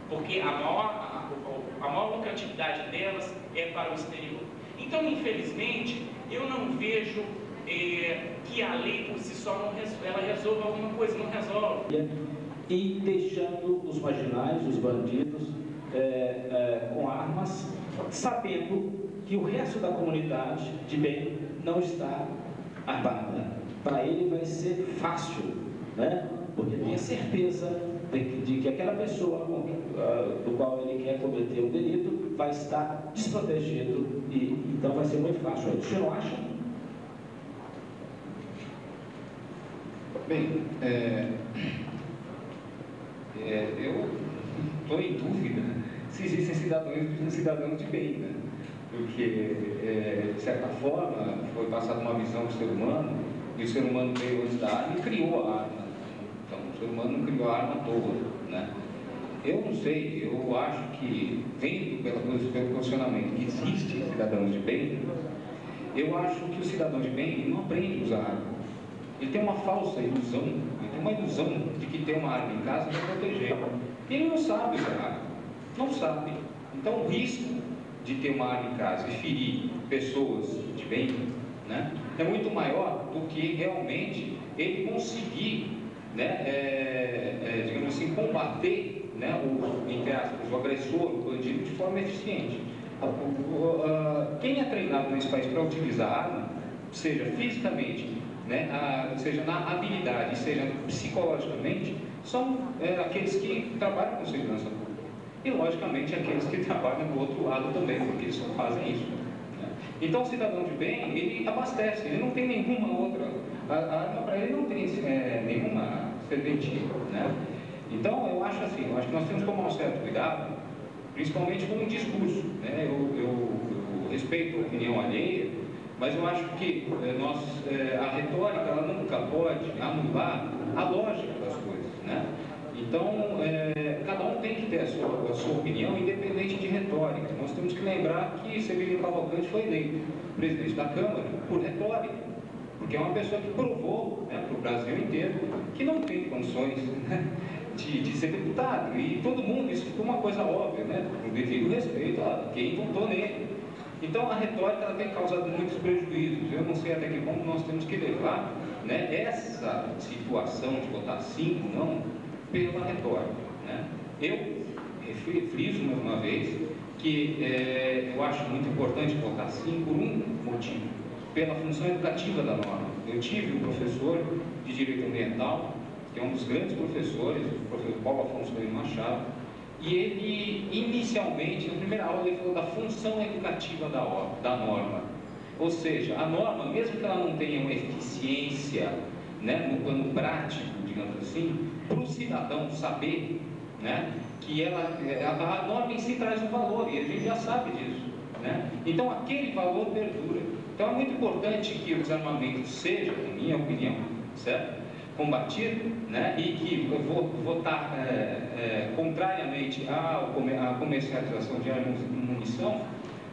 porque a maior lucratividade delas é para o exterior. Então, infelizmente, eu não vejo que a lei por si só ela resolva alguma coisa, não resolve. E deixando os marginais, os bandidos, com armas, sabendo que o resto da comunidade de bem não está armada. Para ele vai ser fácil, né? Porque tem a certeza de que aquela pessoa do qual ele quer cometer um delito vai estar desprotegido e então vai ser muito fácil. Você não acha? Bem, eu estou em dúvida se existem cidadãos de bem, né? Porque, de certa forma, foi passada uma visão do ser humano, e o ser humano veio antes da arma e criou a arma. Então, o ser humano não criou a arma toda, né? Eu não sei, eu acho que, vendo pelo posicionamento que existe cidadãos de bem, eu acho que o cidadão de bem ele não aprende a usar arma. Ele tem uma falsa ilusão, ele tem uma ilusão de que tem uma arma em casa para proteger. Ele não sabe usar arma, não sabe. Então, o risco de ter uma arma em casa e ferir pessoas de bem, né, é muito maior do que realmente ele conseguir, né, digamos assim, combater, né, entre aspas, o agressor, o bandido, de forma eficiente. Quem é treinado nesse país para utilizar arma, seja fisicamente, né, seja na habilidade, seja psicologicamente, são aqueles que trabalham com segurança pública. E, logicamente, aqueles que trabalham do outro lado também, porque eles só fazem isso. Né? Então, o cidadão de bem, ele abastece, ele não tem nenhuma outra, a arma para ele não tem nenhuma serventia. Né? Então, eu acho assim, eu acho que nós temos que tomar um certo cuidado, principalmente com o discurso. Né? Eu respeito a opinião alheia, mas eu acho que a retórica ela nunca pode anular a lógica das coisas. Né? Então, cada um tem que ter a sua opinião, independente de retórica. Nós temos que lembrar que Severino Cavalcante foi eleito presidente da Câmara por retórica, porque é uma pessoa que provou, né, para o Brasil inteiro que não tem condições, né, de ser deputado. E todo mundo, isso ficou uma coisa óbvia, né, com devido respeito a quem votou nele. Então, a retórica ela tem causado muitos prejuízos. Eu não sei até que ponto nós temos que levar, né, essa situação de votar sim ou não pela retórica. Né? Eu friso mais uma vez que eu acho muito importante votar sim por um motivo, pela função educativa da norma. Eu tive um professor de direito ambiental que é um dos grandes professores, o professor Paulo Afonso Machado, e ele, inicialmente, na primeira aula, ele falou da função educativa da norma. Ou seja, a norma, mesmo que ela não tenha uma eficiência, né, no plano prático, digamos assim, para o cidadão saber, né, que a norma em si traz um valor, e a gente já sabe disso, né? Então aquele valor perdura. Então é muito importante que o desarmamento seja, na minha opinião, certo? Combatido, né? E que votar contrariamente à comercialização de armas e munição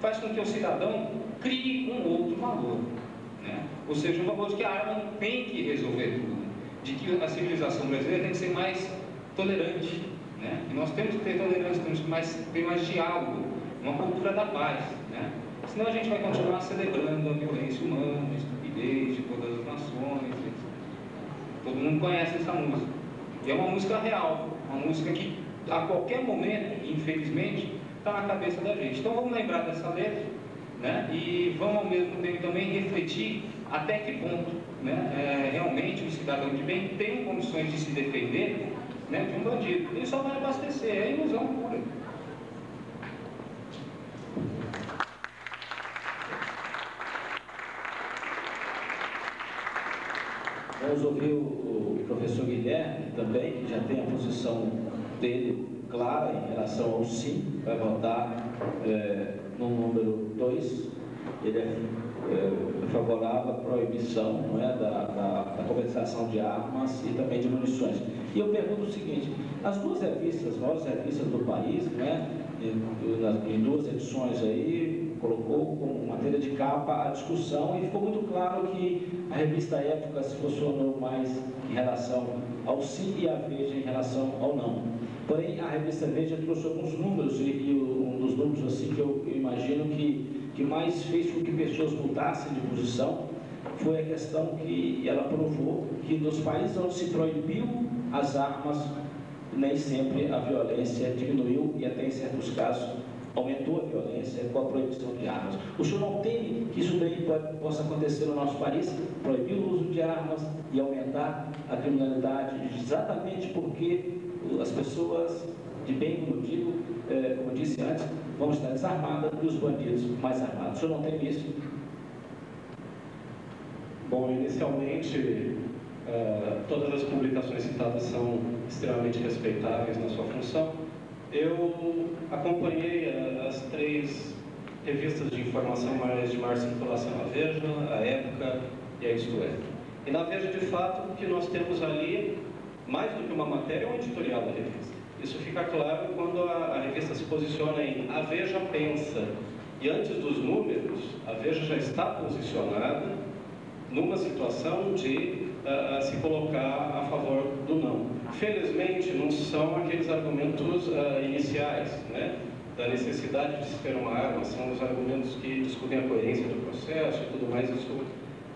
faz com que o cidadão crie um outro valor, né? Ou seja, um valor de que a arma não tem que resolver tudo, de que a civilização brasileira tem que ser mais tolerante, né? E nós temos que ter tolerância, temos que ter mais diálogo, uma cultura da paz, né? Senão a gente vai continuar celebrando a violência humana, a estupidez de todas as nações, etc. Todo mundo conhece essa música. E é uma música real, uma música que a qualquer momento, infelizmente, está na cabeça da gente. Então vamos lembrar dessa letra, né? E vamos ao mesmo tempo também refletir até que ponto, né, realmente o cidadão de bem tem condições de se defender, né, de um bandido. Ele só vai abastecer, é ilusão pura. Vamos ouvir o professor Guilherme também, que já tem a posição dele clara em relação ao sim, vai votar no número 2. Ele é favorável à proibição, não é, da comercialização de armas e também de munições. E eu pergunto o seguinte: as duas revistas, as maiores revistas do país, não é, em duas edições aí, colocou como matéria de capa a discussão, e ficou muito claro que a revista Época se posicionou mais em relação ao sim e a Veja em relação ao não. Porém, a revista Veja trouxe alguns números, e um dos números assim, que eu imagino que mais fez com que pessoas mudassem de posição foi a questão que ela provou que nos países onde se proibiu as armas, nem sempre a violência diminuiu, e até em certos casos aumentou a violência com a proibição de armas. O senhor não teme que isso daí possa acontecer no nosso país, proibir o uso de armas e aumentar a criminalidade, exatamente porque as pessoas de bem, como eu digo, como eu disse antes, vão estar desarmadas e os bandidos mais armados. O senhor não teme isso? Bom, inicialmente, todas as publicações citadas são extremamente respeitáveis na sua função. Eu acompanhei as 3 revistas de informação mais de maior circulação, a Veja, a Época e a Isto É. E na Veja, de fato, o que nós temos ali, mais do que uma matéria, é um editorial da revista. Isso fica claro quando a revista se posiciona em a Veja pensa. E antes dos números, a Veja já está posicionada numa situação de se colocar a favor do não. Felizmente, não são aqueles argumentos iniciais, né, da necessidade de se ter uma arma, são os argumentos que discutem a coerência do processo e tudo mais. Isso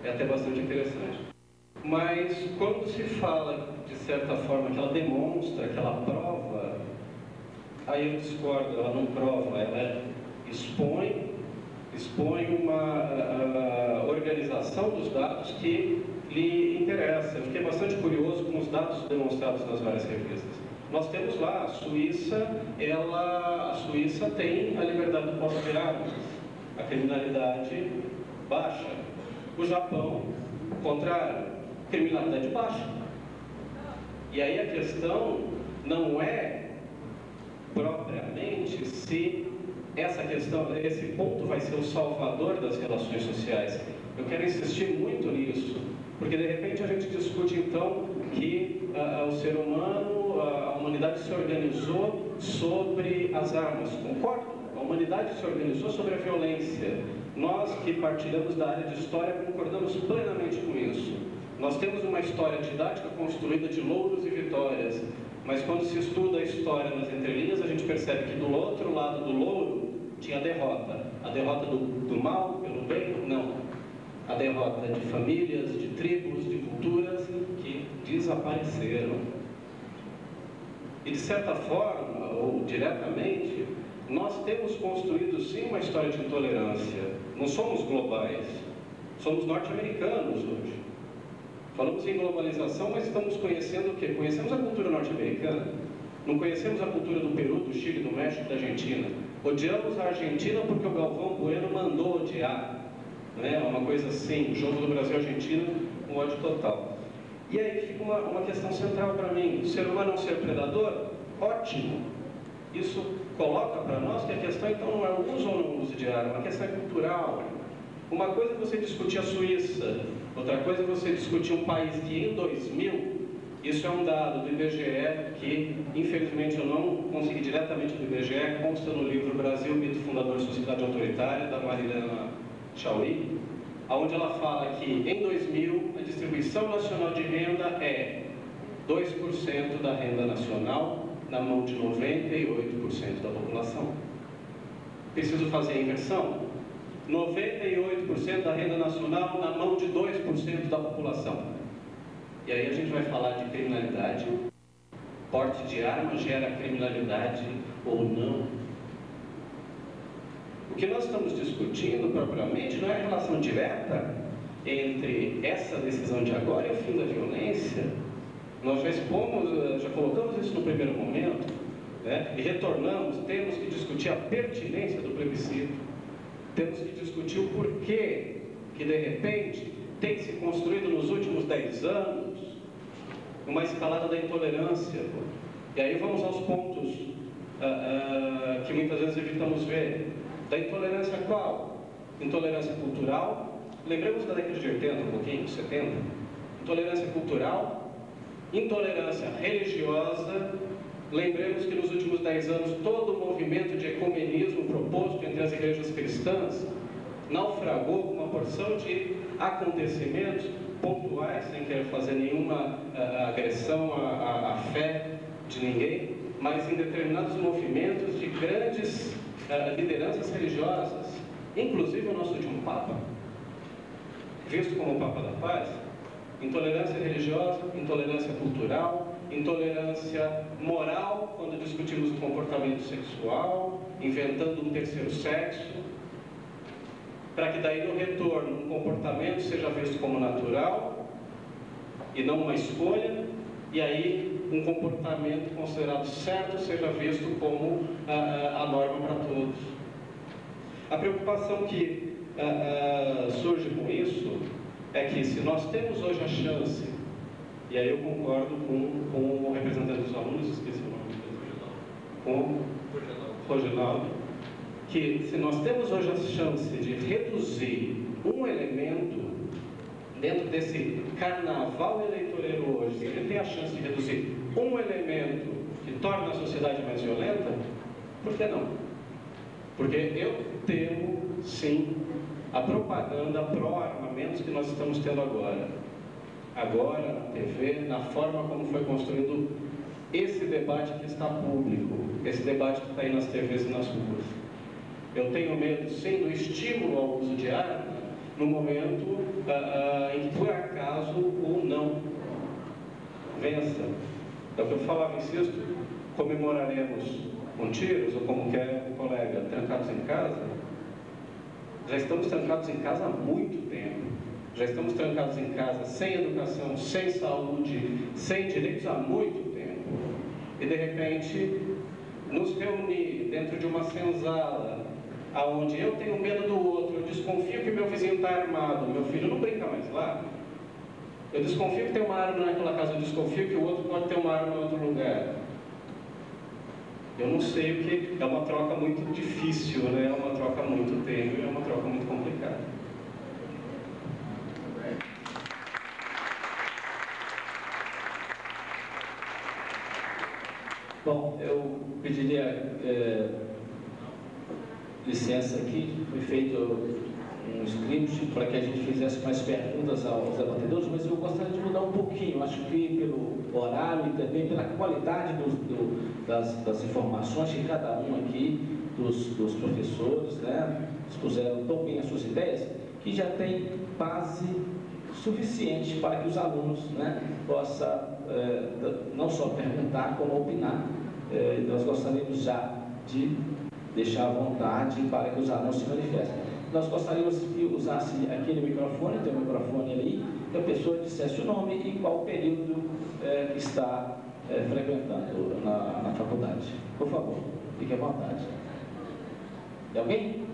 é até bastante interessante. Mas quando se fala, de certa forma, que ela demonstra, que ela prova, aí eu discordo. Ela não prova, ela expõe uma organização dos dados que lhe interessa. Eu fiquei bastante curioso com os dados demonstrados nas várias revistas. Nós temos lá a Suíça, a Suíça tem a liberdade do posse de armas, a criminalidade baixa. O Japão, o contrário, criminalidade baixa. E aí a questão não é propriamente se esse ponto vai ser o salvador das relações sociais. Eu quero insistir muito nisso, porque de repente a gente discute então que o ser humano, a humanidade se organizou sobre as armas. Concordo, a humanidade se organizou sobre a violência. Nós que partilhamos da área de história concordamos plenamente com isso. Nós temos uma história didática construída de louros e vitórias, mas quando se estuda a história nas entrelinhas, a gente percebe que do outro lado do louro tinha a derrota. A derrota do mal pelo bem? Não. A derrota de famílias, de tribos, de culturas que desapareceram. E de certa forma, ou diretamente, nós temos construído sim uma história de intolerância. Não somos globais, somos norte-americanos hoje. Falamos em globalização, mas estamos conhecendo o quê? Conhecemos a cultura norte-americana, não conhecemos a cultura do Peru, do Chile, do México, da Argentina. Odiamos a Argentina porque o Galvão Bueno mandou odiar. É uma coisa assim, o jogo do Brasil-Argentina, um ódio total. E aí fica uma questão central para mim. O ser humano é um ser predador? Ótimo. Isso coloca para nós que a questão então não é o uso ou não uso de arma, uma questão é cultural. Uma coisa é você discutir a Suíça, outra coisa é você discutir um país que em 2000, isso é um dado do IBGE que infelizmente eu não consegui diretamente do IBGE, consta no livro Brasil, Mito Fundador de Sociedade Autoritária, da Marilena Chauí, onde ela fala que em 2000 a distribuição nacional de renda é 2% da renda nacional na mão de 98% da população. Preciso fazer a inversão? 98% da renda nacional na mão de 2% da população. E aí a gente vai falar de criminalidade. Porte de arma gera criminalidade ou não? O que nós estamos discutindo propriamente não é a relação direta entre essa decisão de agora e o fim da violência. Nós já expomos, já colocamos isso no primeiro momento, né? E retornamos, temos que discutir a pertinência do plebiscito, temos que discutir o porquê que de repente tem se construído nos últimos 10 anos uma escalada da intolerância. E aí vamos aos pontos que muitas vezes evitamos ver. Da intolerância qual? Intolerância cultural. Lembremos da década de 80, um pouquinho, 70. Intolerância cultural, intolerância religiosa. Lembremos que nos últimos 10 anos todo o movimento de ecumenismo proposto entre as igrejas cristãs naufragou com uma porção de acontecimentos pontuais, sem querer fazer nenhuma agressão à fé de ninguém, mas em determinados movimentos de grandes lideranças religiosas, inclusive o nosso último Papa, visto como o Papa da Paz. Intolerância religiosa, intolerância cultural, intolerância moral, quando discutimos o comportamento sexual, inventando um terceiro sexo, para que daí no retorno um comportamento seja visto como natural e não uma escolha, e aí um comportamento considerado certo seja visto como a norma para todos. A preocupação que surge com isso é que se nós temos hoje a chance, e aí eu concordo com o representante dos alunos, esqueci o nome dele, com o Roginaldo, que se nós temos hoje a chance de reduzir um elemento dentro desse carnaval eleitoreiro hoje, se ele tem a chance de reduzir um elemento que torna a sociedade mais violenta, por que não? Porque eu temo, sim, a propaganda pró-armamentos que nós estamos tendo agora. Agora, na TV, na forma como foi construído esse debate que está público, esse debate que está aí nas TVs e nas ruas. Eu tenho medo, sim, do estímulo ao uso de arma no momento em que, por acaso, o não vença. É o que eu falava, insisto, comemoraremos com tiros, ou como quer o colega, trancados em casa. Já estamos trancados em casa há muito tempo. Já estamos trancados em casa sem educação, sem saúde, sem direitos há muito tempo. E, de repente, nos reunir dentro de uma senzala, onde eu tenho medo do outro, eu desconfio que meu vizinho está armado, meu filho não brinca mais lá. Eu desconfio que tem uma arma naquela casa, eu desconfio que o outro pode ter uma arma em outro lugar. Eu não sei o que... É uma troca muito difícil, né? É uma troca muito tênue, é uma troca muito complicada. Bom, eu pediria licença aqui, foi feito um script para que a gente fizesse mais perguntas aos debatedores, mas eu gostaria de mudar um pouquinho, acho que pelo horário e também pela qualidade das informações que cada um aqui, dos professores, né, expuseram tão bem as suas ideias, que já tem base suficiente para que os alunos, né, possam não só perguntar, como opinar. Nós gostaríamos já de deixar à vontade para que os alunos se manifestem. nós gostaríamos que usasse aquele microfone, tem um microfone ali, que a pessoa dissesse o nome e qual período que está frequentando na faculdade. Por favor, fique à vontade. Tem alguém?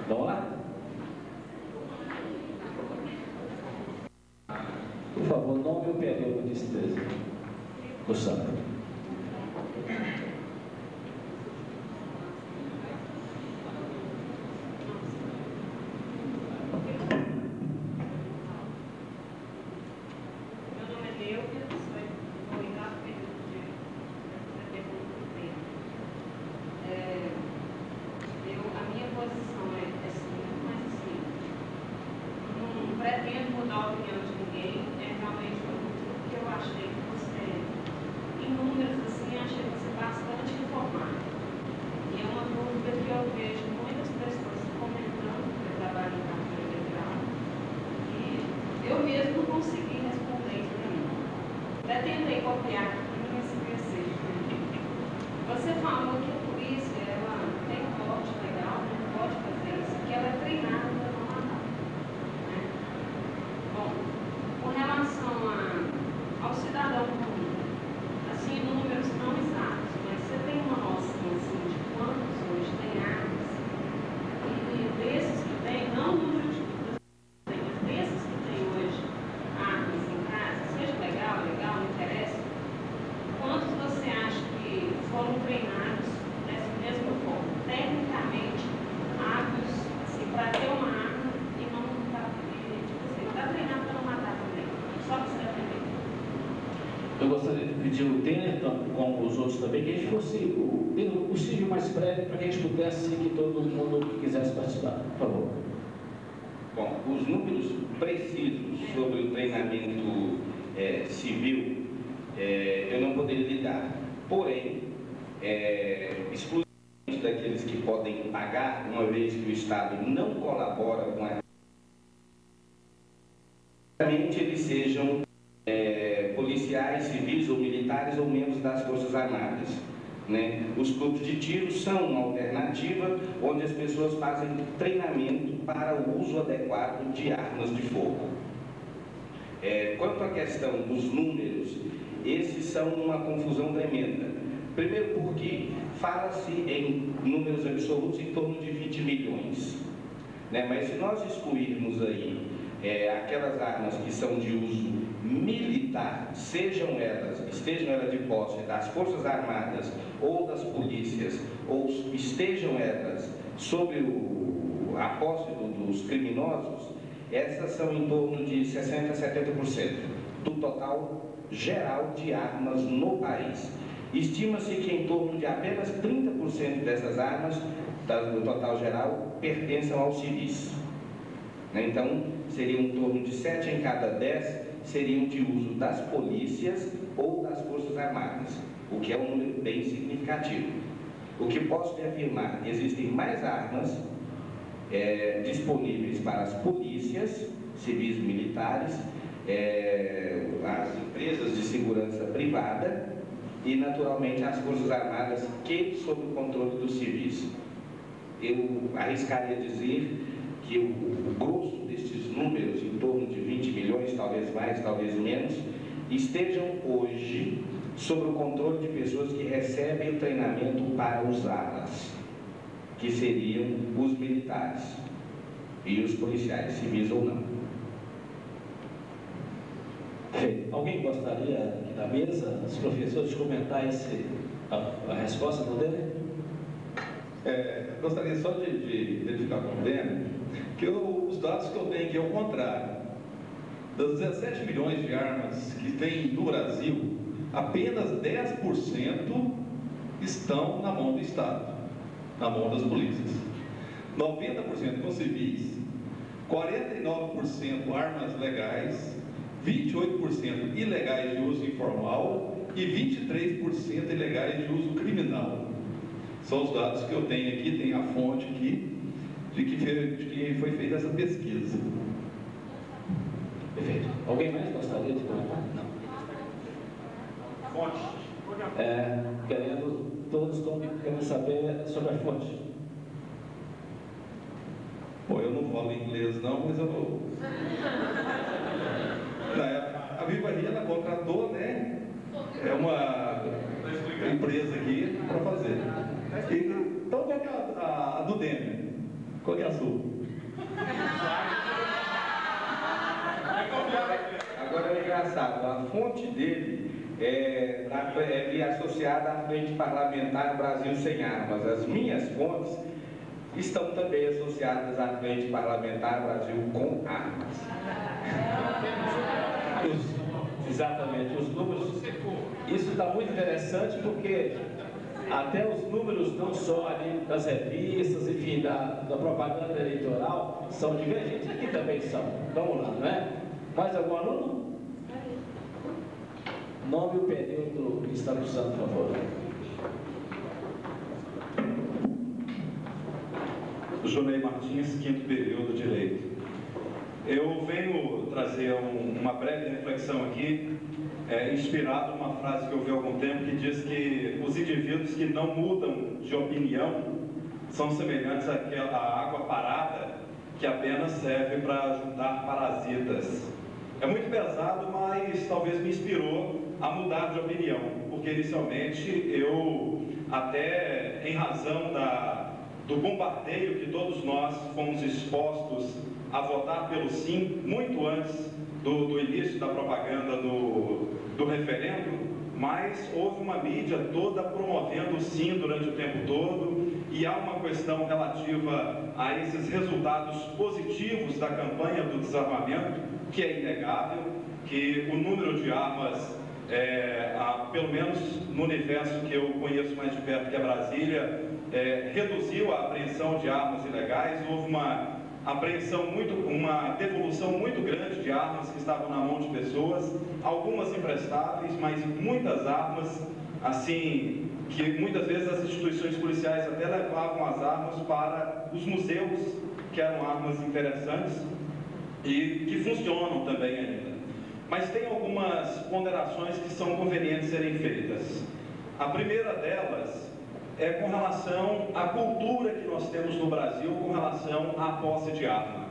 Vamos lá? Por favor, nome e o período de esteja cursando. Eu gostaria de pedir o Tener, como os outros também, que a gente fosse o possível mais breve para que a gente pudesse, que todo mundo que quisesse participar. Por favor. Bom, os números precisos sobre o treinamento civil eu não poderia lhe dar. Porém, exclusivamente daqueles que podem pagar, uma vez que o Estado não colabora com a... eles sejam policiais, civis ou militares ou membros das Forças Armadas. Né? Os clubes de tiro são uma alternativa onde as pessoas fazem treinamento para o uso adequado de armas de fogo. Quanto à questão dos números, esses são uma confusão tremenda. Primeiro porque fala-se em números absolutos em torno de 20 milhões. Né? Mas se nós excluirmos aí aquelas armas que são de uso militar, estejam elas de posse das Forças Armadas ou das polícias, ou estejam elas sobre a posse dos criminosos, essas são em torno de 60% a 70% do total geral de armas no país. Estima-se que em torno de apenas 30% dessas armas, do total geral, pertençam aos civis. Então, seriam em torno de 7 em cada 10 seriam de uso das polícias ou das Forças Armadas, o que é um número bem significativo. O que posso lhe afirmar, existem mais armas disponíveis para as polícias, civis e militares, as empresas de segurança privada e, naturalmente, as Forças Armadas, que sob o controle dos civis. Eu arriscaria dizer que o grosso destes números, em torno de 20 milhões, talvez mais, talvez menos, estejam hoje sob o controle de pessoas que recebem o treinamento para usá-las, que seriam os militares e os policiais, civis ou não. Alguém gostaria aqui da mesa, os professores, de comentar a resposta do Tener? Gostaria só de verificar com o Tener que os dados que eu tenho aqui é o contrário. Das 17 milhões de armas que tem no Brasil, apenas 10% estão na mão do Estado, na mão das polícias. 90% com civis, 49% armas legais, 28% ilegais de uso informal e 23% ilegais de uso criminal. São os dados que eu tenho aqui, tem a fonte aqui, de que foi feita essa pesquisa. Perfeito. Alguém mais gostaria de comentar? Não. Fonte. Querendo todos estão querendo saber sobre a fonte. Bom, eu não falo inglês não, mas eu vou... A Viva Rio, ela contratou, né? É uma empresa aqui para fazer. Então, qual que é a do Demer? Qual que é a sua? Agora é engraçado, a fonte dele é associada à Frente Parlamentar Brasil Sem Armas. As minhas fontes estão também associadas à Frente Parlamentar Brasil com Armas. Exatamente, os números. Isso está muito interessante porque até os números, não só ali das revistas, enfim, da propaganda eleitoral, são divergentes. Aqui também são. Vamos lá, não é? Mais algum aluno? Nome e o período que está usando, por favor. Jonei Martins, quinto período, Direito. Eu venho trazer uma breve reflexão aqui, inspirado numa frase que eu ouvi há algum tempo, que diz que os indivíduos que não mudam de opinião são semelhantes à água parada, que apenas serve para juntar parasitas. É muito pesado, mas talvez me inspirou a mudar de opinião, porque inicialmente eu, até em razão do bombardeio que todos nós fomos expostos a votar pelo sim, muito antes do início da propaganda do referendo, mas houve uma mídia toda promovendo o sim durante o tempo todo, e há uma questão relativa a esses resultados positivos da campanha do desarmamento, que é inegável, que o número de armas, pelo menos no universo que eu conheço mais de perto, que é Brasília, reduziu a apreensão de armas ilegais. Houve uma devolução muito grande de armas que estavam na mão de pessoas, algumas imprestáveis, mas muitas armas, assim, que muitas vezes as instituições policiais até levavam as armas para os museus, que eram armas interessantes e que funcionam também ainda. Mas tem algumas ponderações que são convenientes serem feitas. A primeira delas é com relação à cultura que nós temos no Brasil com relação à posse de arma.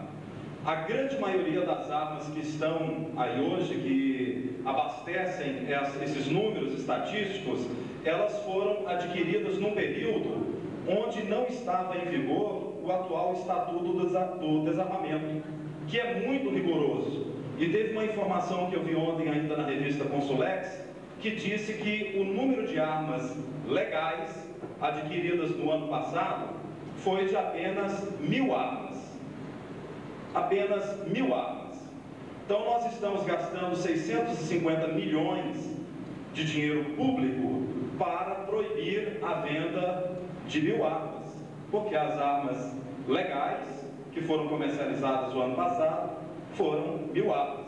A grande maioria das armas que estão aí hoje, que abastecem esses números estatísticos, elas foram adquiridas num período onde não estava em vigor o atual Estatuto do Desarmamento, que é muito rigoroso. E teve uma informação que eu vi ontem ainda na revista Consulex, que disse que o número de armas legais adquiridas no ano passado foi de apenas 1.000 armas. Apenas 1.000 armas. Então nós estamos gastando 650 milhões de dinheiro público para proibir a venda de 1.000 armas, porque as armas legais que foram comercializadas no ano passado foram 1.000 armas.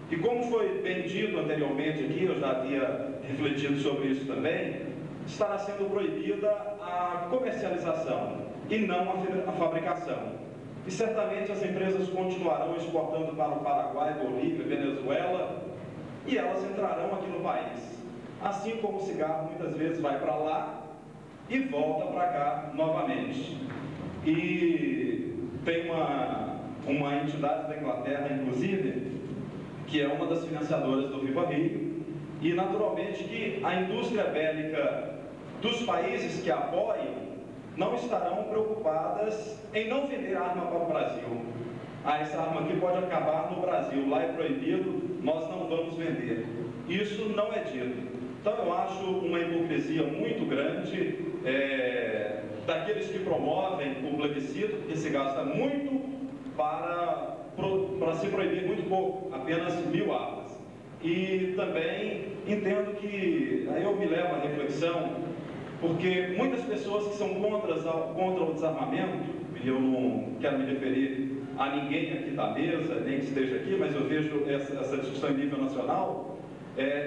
E como foi bem dito anteriormente aqui, eu já havia refletido sobre isso também, estará sendo proibida a comercialização e não a fabricação. E certamente as empresas continuarão exportando para o Paraguai, Bolívia, Venezuela, e elas entrarão aqui no país. Assim como o cigarro muitas vezes vai para lá e volta para cá novamente. E tem uma entidade da Inglaterra, inclusive, que é uma das financiadoras do Viva Rio, e naturalmente que a indústria bélica dos países que apoiam não estarão preocupadas em não vender arma para o Brasil. Essa arma aqui pode acabar no Brasil, lá é proibido, nós não vamos vender. Isso não é dito. Então eu acho uma hipocrisia muito grande daqueles que promovem o plebiscito, porque se gasta muito para se proibir muito pouco, apenas 1.000 armas. E também entendo que, aí eu me levo à reflexão, porque muitas pessoas que são contra o desarmamento, e eu não quero me referir a ninguém aqui da mesa, nem que esteja aqui, mas eu vejo essa discussão em nível nacional,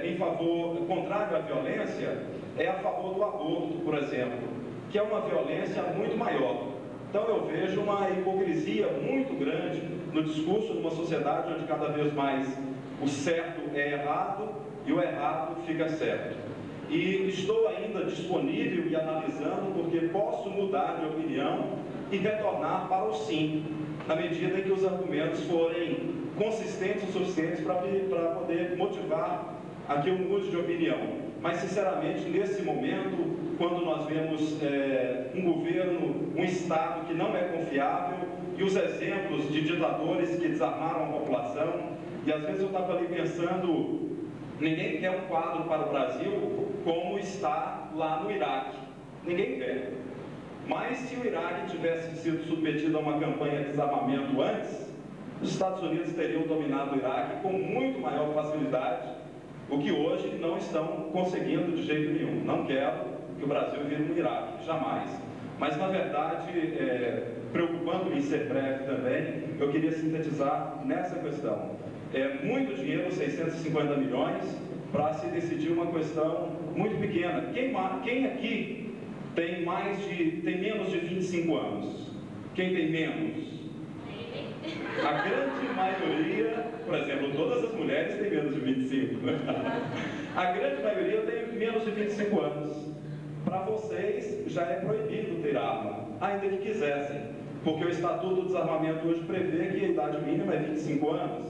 em favor, contrário à violência, é a favor do aborto, por exemplo, que é uma violência muito maior. Então eu vejo uma hipocrisia muito grande no discurso de uma sociedade onde cada vez mais o certo é errado e o errado fica certo. E estou ainda disponível e analisando, porque posso mudar de opinião e retornar para o sim, na medida em que os argumentos forem consistentes o suficiente para poder motivar a que eu mude de opinião. Mas, sinceramente, nesse momento, quando nós vemos um governo, um Estado que não é confiável, e os exemplos de ditadores que desarmaram a população, e às vezes eu estava ali pensando, ninguém quer um quadro para o Brasil como está lá no Iraque. Ninguém quer. Mas se o Iraque tivesse sido submetido a uma campanha de desarmamento antes, os Estados Unidos teriam dominado o Iraque com muito maior facilidade, o que hoje não estão conseguindo de jeito nenhum. Não quero que o Brasil vire um Iraque, jamais. Mas, na verdade, preocupando-me em ser breve também, eu queria sintetizar nessa questão. É muito dinheiro, 650 milhões, para se decidir uma questão muito pequena. Quem aqui tem menos de 25 anos? Quem tem menos? A grande maioria, por exemplo, todas as mulheres têm menos de 25. A grande maioria tem menos de 25 anos. Para vocês já é proibido ter arma, ainda que quisessem, porque o Estatuto do Desarmamento hoje prevê que a idade mínima é 25 anos,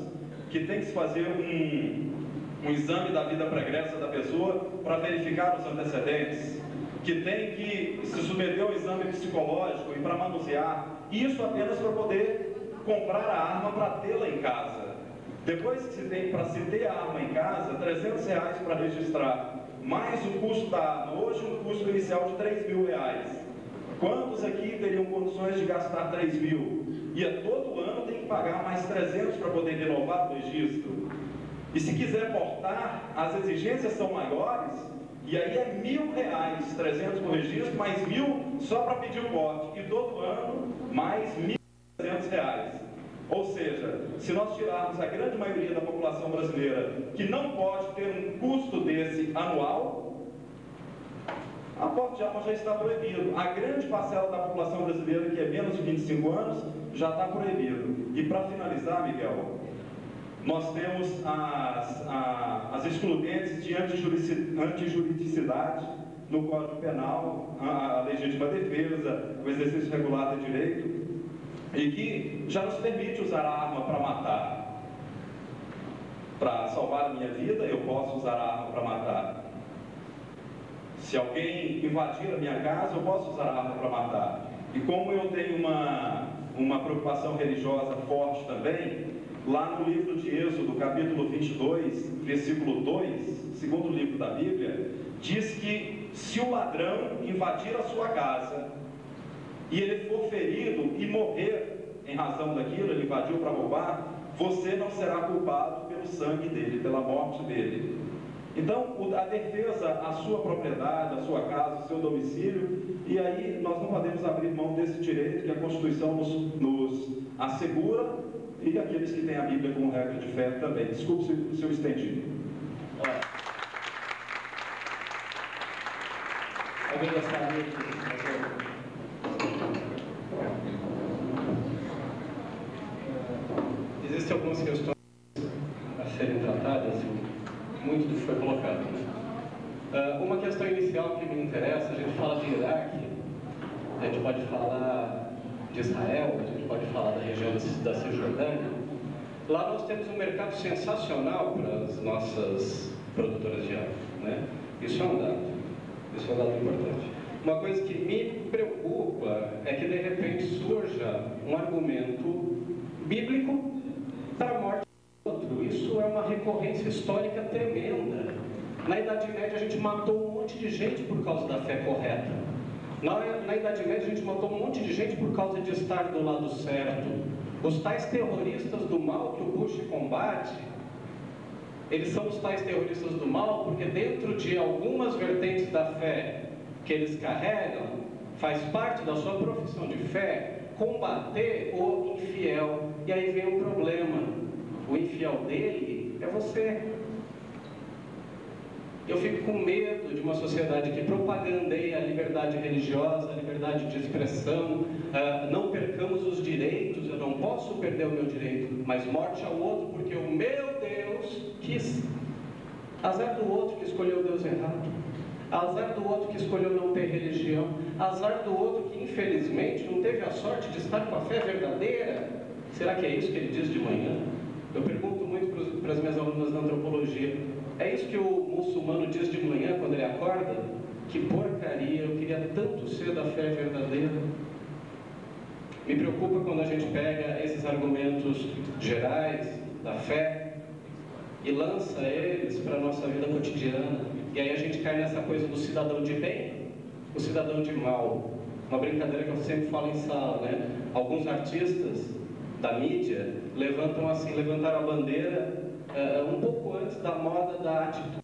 que tem que se fazer um exame da vida pregressa da pessoa para verificar os antecedentes, que tem que se submeter ao exame psicológico e para manusear, isso apenas para poder comprar a arma para tê-la em casa. Depois que se tem para se ter a arma em casa, R$300 para registrar, mais o custo da arma, hoje um custo inicial de R$3.000. Quantos aqui teriam condições de gastar 3 mil? E todo ano tem que pagar mais 300 para poder renovar o registro. E se quiser portar, as exigências são maiores, e aí é R$1.000, 300 por registro, mais 1.000 só para pedir o porte. E todo ano, mais R$1.300. Ou seja, se nós tirarmos a grande maioria da população brasileira, que não pode ter um custo desse anual, a porte de arma já está proibido. A grande parcela da população brasileira, que é menos de 25 anos, já está proibido. E para finalizar, Miguel, nós temos as excludentes de antijuridicidade no Código Penal, a legítima defesa, o exercício regular de direito, e que já nos permite usar a arma para matar. Para salvar a minha vida, eu posso usar a arma para matar. Se alguém invadir a minha casa, eu posso usar a arma para matar. E como eu tenho uma preocupação religiosa forte também, lá no livro de Êxodo, capítulo 22, versículo 2, segundo livro da Bíblia, diz que se o ladrão invadir a sua casa e ele for ferido e morrer em razão daquilo, ele invadiu para roubar, você não será culpado pelo sangue dele, pela morte dele. Então, a defesa, a sua propriedade, a sua casa, o seu domicílio, e aí nós não podemos abrir mão desse direito que a Constituição nos assegura, e aqueles que têm a Bíblia como regra de fé também. Desculpe se eu estendi. Alguém gostaria de fazer? Existem algumas questões a serem tratadas, muito do que foi colocado. Uma questão inicial que me interessa, a gente fala de Iraque, a gente pode falar de Israel, a gente pode falar da região da Cisjordânia. Lá nós temos um mercado sensacional para as nossas produtoras de arma, né? Isso é um dado importante. Uma coisa que me preocupa é que de repente surja um argumento bíblico para a morte do outro. Isso é uma recorrência histórica tremenda. Na Idade Média a gente matou um monte de gente por causa da fé correta. Na Idade Média a gente matou um monte de gente por causa de estar do lado certo. Os tais terroristas do mal que o Bush combate, eles são os tais terroristas do mal porque dentro de algumas vertentes da fé que eles carregam, faz parte da sua profissão de fé combater o infiel. E aí vem um problema. O infiel dele é você. Eu fico com medo de uma sociedade que propagandeia a liberdade religiosa, a liberdade de expressão, não percamos os direitos, eu não posso perder o meu direito, mas morte ao outro porque o meu Deus quis. Azar do outro que escolheu o Deus errado. azar do outro que escolheu não ter religião, azar do outro que infelizmente não teve a sorte de estar com a fé verdadeira. Será que é isso que ele diz de manhã? Eu pergunto muito para as minhas alunas da antropologia, é isso que o muçulmano diz de manhã quando ele acorda? Que porcaria, eu queria tanto ser da fé verdadeira. Me preocupa quando a gente pega esses argumentos gerais da fé e lança eles para a nossa vida cotidiana. E aí a gente cai nessa coisa do cidadão de bem, o cidadão de mal. Uma brincadeira que eu sempre falo em sala, né? Alguns artistas da mídia levantaram a bandeira um pouco antes da moda da atitude.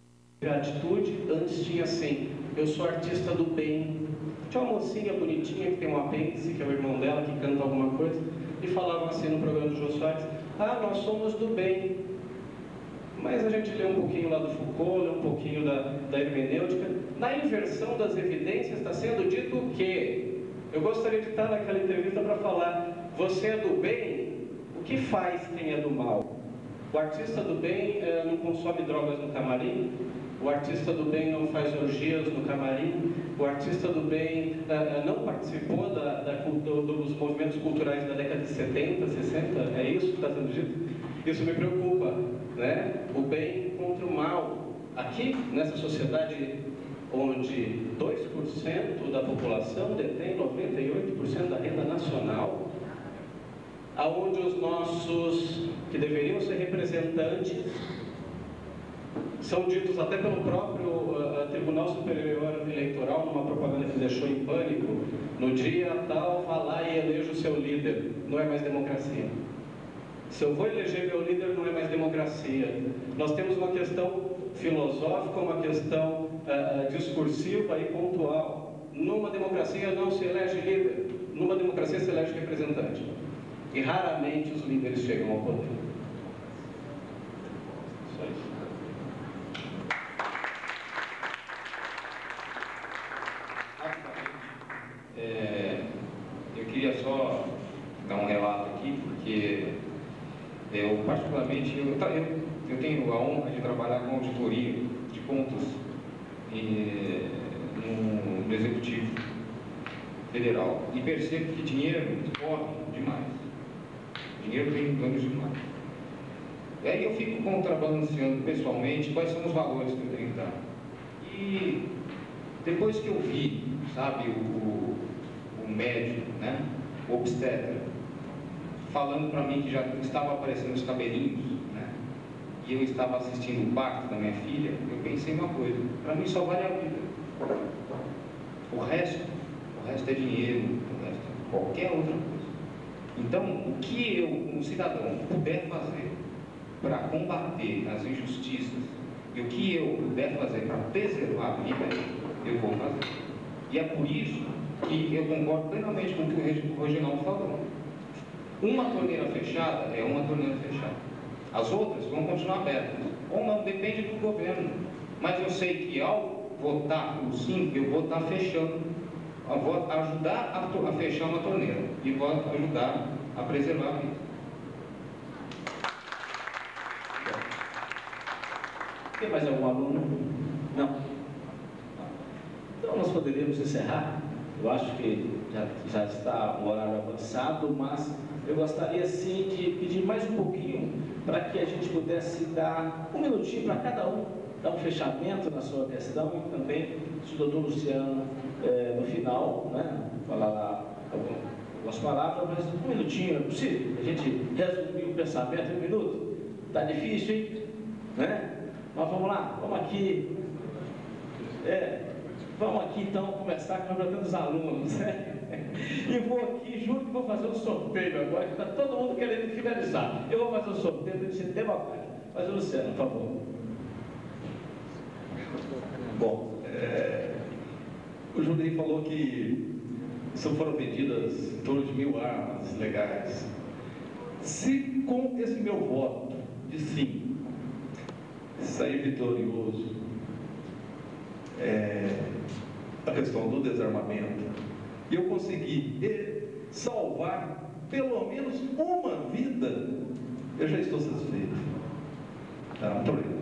A atitude antes tinha assim, eu sou artista do bem. Tinha uma mocinha bonitinha que tem um apêndice, que é o irmão dela, que canta alguma coisa, e falavam assim no programa do Jô Soares, nós somos do bem. Mas a gente lê um pouquinho lá do Foucault, lê um pouquinho da hermenêutica. Na inversão das evidências está sendo dito o quê? Eu gostaria de estar naquela entrevista para falar, você é do bem? O que faz quem é do mal? O artista do bem não consome drogas no camarim, o artista do bem não faz orgias no camarim, o artista do bem não participou dos movimentos culturais da década de 70, 60, é isso que está sendo dito? Isso me preocupa, né? O bem contra o mal. Aqui, nessa sociedade onde 2% da população detém 98% da renda nacional, aonde os nossos, que deveriam ser representantes, são ditos até pelo próprio Tribunal Superior Eleitoral, numa propaganda que deixou em pânico, no dia tal, vá lá e eleja o seu líder. Não é mais democracia. Se eu vou eleger meu líder, não é mais democracia. Nós temos uma questão filosófica, uma questão discursiva e pontual. Numa democracia não se elege líder, numa democracia se elege representante. E raramente os líderes chegam ao poder. Só isso. Eu queria só dar um relato aqui, porque eu particularmente, eu tenho a honra de trabalhar com auditoria de contas no Executivo Federal e percebo que dinheiro corre demais. Dinheiro vem dando demais. E aí eu fico contrabalanceando pessoalmente quais são os valores que eu tenho que dar. E depois que eu vi, sabe, o médico, né, o obstetra, falando para mim que já estava aparecendo os cabelinhos, né, e eu estava assistindo o parto da minha filha, eu pensei uma coisa, para mim só vale a vida. O resto é dinheiro, o resto é qualquer outra coisa. Então, o que eu, um cidadão, puder fazer para combater as injustiças e o que eu puder fazer para preservar a vida, eu vou fazer. E é por isso que eu concordo plenamente com o que o Reginaldo falou. Uma torneira fechada é uma torneira fechada. As outras vão continuar abertas. Ou não, depende do governo. Mas eu sei que ao votar por sim, eu vou estar fechando. Eu vou ajudar a fechar uma torneira. E vou ajudar a preservar a vida. Tem mais algum aluno? Não? Então nós poderíamos encerrar. Eu acho que já está um horário avançado, mas eu gostaria sim de pedir mais um pouquinho para que a gente pudesse dar um minutinho para cada um, dar um fechamento na sua questão e também se o doutor Luciano, no final, né, falar lá algumas palavras, mas um minutinho, é possível? A gente resumir o pensamento em um minuto? Está difícil, hein? Né? Mas vamos lá, vamos aqui. Vamos aqui então começar com os alunos, né? E vou aqui, juro que vou fazer um sorteio agora, que está todo mundo querendo finalizar. Eu vou fazer um sorteio para ser democrático. Mas Luciano, por favor. Bom, o Juninho falou que só foram vendidas em torno de 1000 armas legais. Se com esse meu voto de sim sair vitorioso, a questão do desarmamento, e eu conseguir salvar pelo menos uma vida, eu já estou satisfeito. Tá, muito obrigado.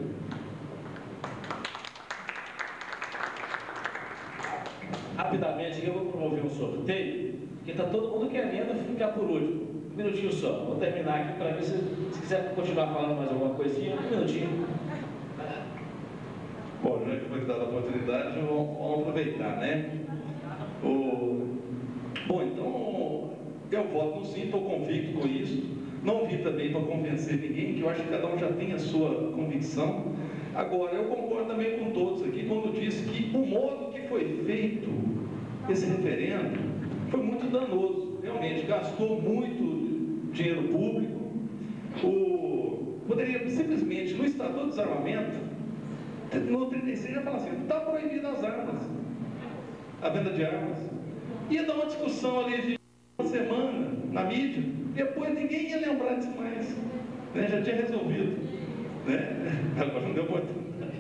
rapidamente aqui eu vou promover um sorteio, porque está todo mundo querendo ficar por último. Um minutinho só, vou terminar aqui para ver se quiser continuar falando mais alguma coisinha, um minutinho. Bom, já que foi dada a oportunidade, vamos aproveitar, né? Bom, então, eu voto no sim, estou convicto com isso. Não vim também para convencer ninguém, que eu acho que cada um já tem a sua convicção. Agora, eu concordo também com todos aqui, quando disse que o modo que foi feito esse referendo foi muito danoso. Realmente, gastou muito dinheiro público. Poderia simplesmente, no Estatuto do Desarmamento, no 36 já fala assim, está proibido as armas, a venda de armas. Ia dar uma discussão ali de uma semana na mídia, depois ninguém ia lembrar disso mais, né? Já tinha resolvido, né? Agora não deu oportunidade.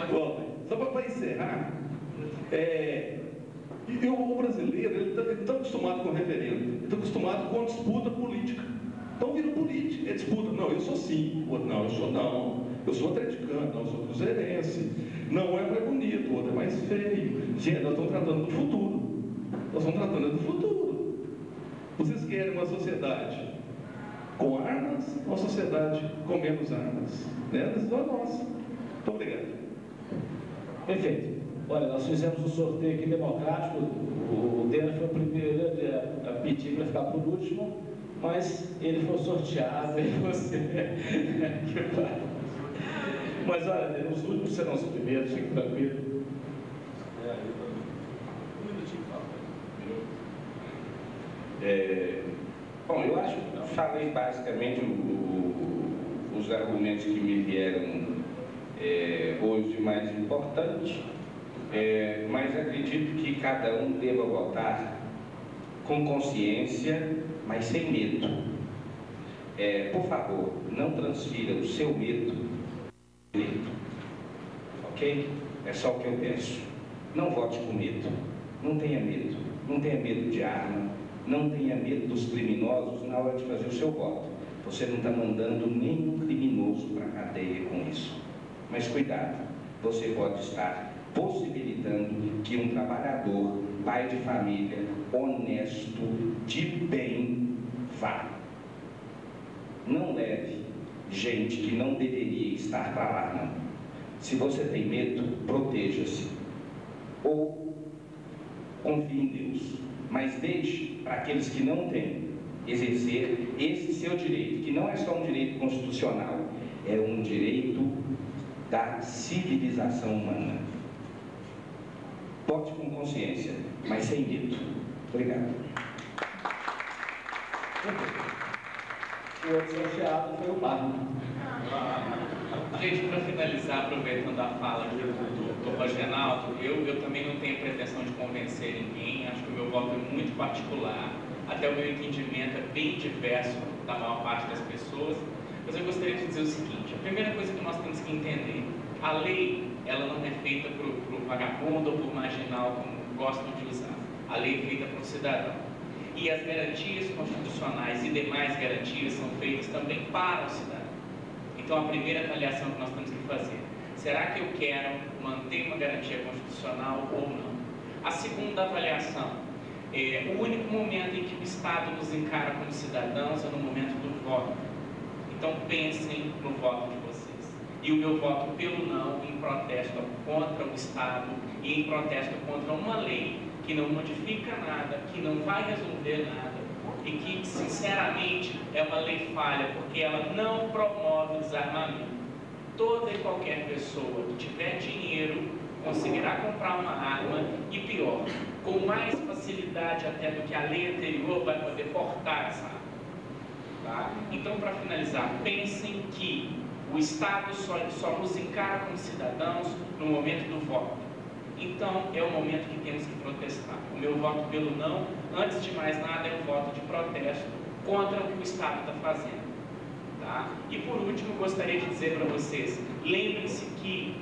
Bom, só para encerrar, o brasileiro ele está acostumado com referendo, está acostumado com disputa política. Então vira política, é disputa. Não, eu sou sim, o outro não, eu sou não. Eu sou atleticano, não, eu sou cruzeirense. Não é mais bonito, o outro é mais feio. Gente, nós estamos tratando do futuro. Nós estamos tratando do futuro. Vocês querem uma sociedade com armas ou uma sociedade com menos armas? Né? A decisão é nossa. Muito obrigado. Perfeito. Olha, nós fizemos um sorteio aqui democrático. O Dena foi o primeiro a pedir para ficar por último, mas ele foi sorteado e você. Mas olha, os últimos serão os primeiros, fique tranquilo. Bom, eu acho que eu falei basicamente os argumentos que me vieram hoje mais importantes, mas acredito que cada um deva votar com consciência, mas sem medo. Por favor, não transfira o seu medo no direito, ok? É só o que eu peço. Não vote com medo, não tenha medo, não tenha medo de arma, não tenha medo dos criminosos na hora de fazer o seu voto. Você não está mandando nenhum criminoso para a cadeia com isso. Mas cuidado, você pode estar possibilitando que um trabalhador, pai de família, honesto, de bem, vá. Não leve gente que não deveria estar para lá, não. Se você tem medo, proteja-se. Ou confie em Deus. Mas deixe para aqueles que não têm exercer esse seu direito, que não é só um direito constitucional, é um direito da civilização humana. Vote com consciência, mas sem medo. Obrigado. O outro sorteado foi o Marco. Gente, para finalizar, aproveitando a fala do Reginaldo, eu também não tenho pretensão de convencer ninguém, acho que o meu voto é muito particular, até o meu entendimento é bem diverso da maior parte das pessoas, mas eu gostaria de dizer o seguinte: a primeira coisa que nós temos que entender, a lei, ela não é feita para o vagabundo ou para o marginal, como gostam de usar, a lei é feita para o cidadão. E as garantias constitucionais e demais garantias são feitas também para o cidadão. Então, a primeira avaliação que nós temos que fazer, será que eu quero manter uma garantia constitucional ou não? A segunda avaliação, o único momento em que o Estado nos encara como cidadãos é no momento do voto. Então, pensem no voto de vocês. E o meu voto pelo não, em protesto contra o Estado e em protesto contra uma lei que não modifica nada, que não vai resolver nada, e que, sinceramente, é uma lei falha, porque ela não promove o desarmamento. Toda e qualquer pessoa que tiver dinheiro conseguirá comprar uma arma e, pior, com mais facilidade até do que a lei anterior, vai poder portar essa arma. Tá? Então, para finalizar, pensem que o Estado só nos encara como cidadãos no momento do voto. Então, é o momento que temos que protestar. O meu voto pelo não, antes de mais nada, é um voto de protesto contra o que o Estado está fazendo. Tá? E, por último, gostaria de dizer para vocês, lembrem-se que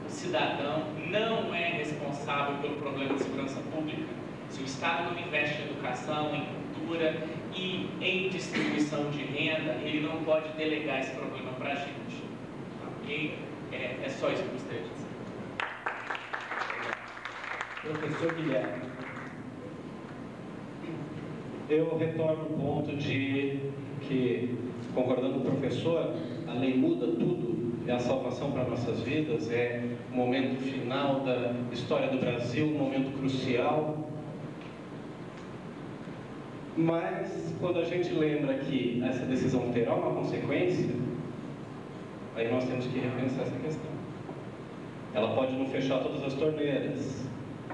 o cidadão não é responsável pelo problema de segurança pública. Se o Estado não investe em educação, em cultura e em distribuição de renda, ele não pode delegar esse problema para a gente. Ok? É só isso que eu gostaria de dizer. Professor Guilherme. Eu retorno ao ponto de que, concordando com o professor, a lei muda tudo, é a salvação para nossas vidas, é o momento final da história do Brasil, um momento crucial. Mas, quando a gente lembra que essa decisão terá uma consequência, aí nós temos que repensar essa questão. Ela pode não fechar todas as torneiras,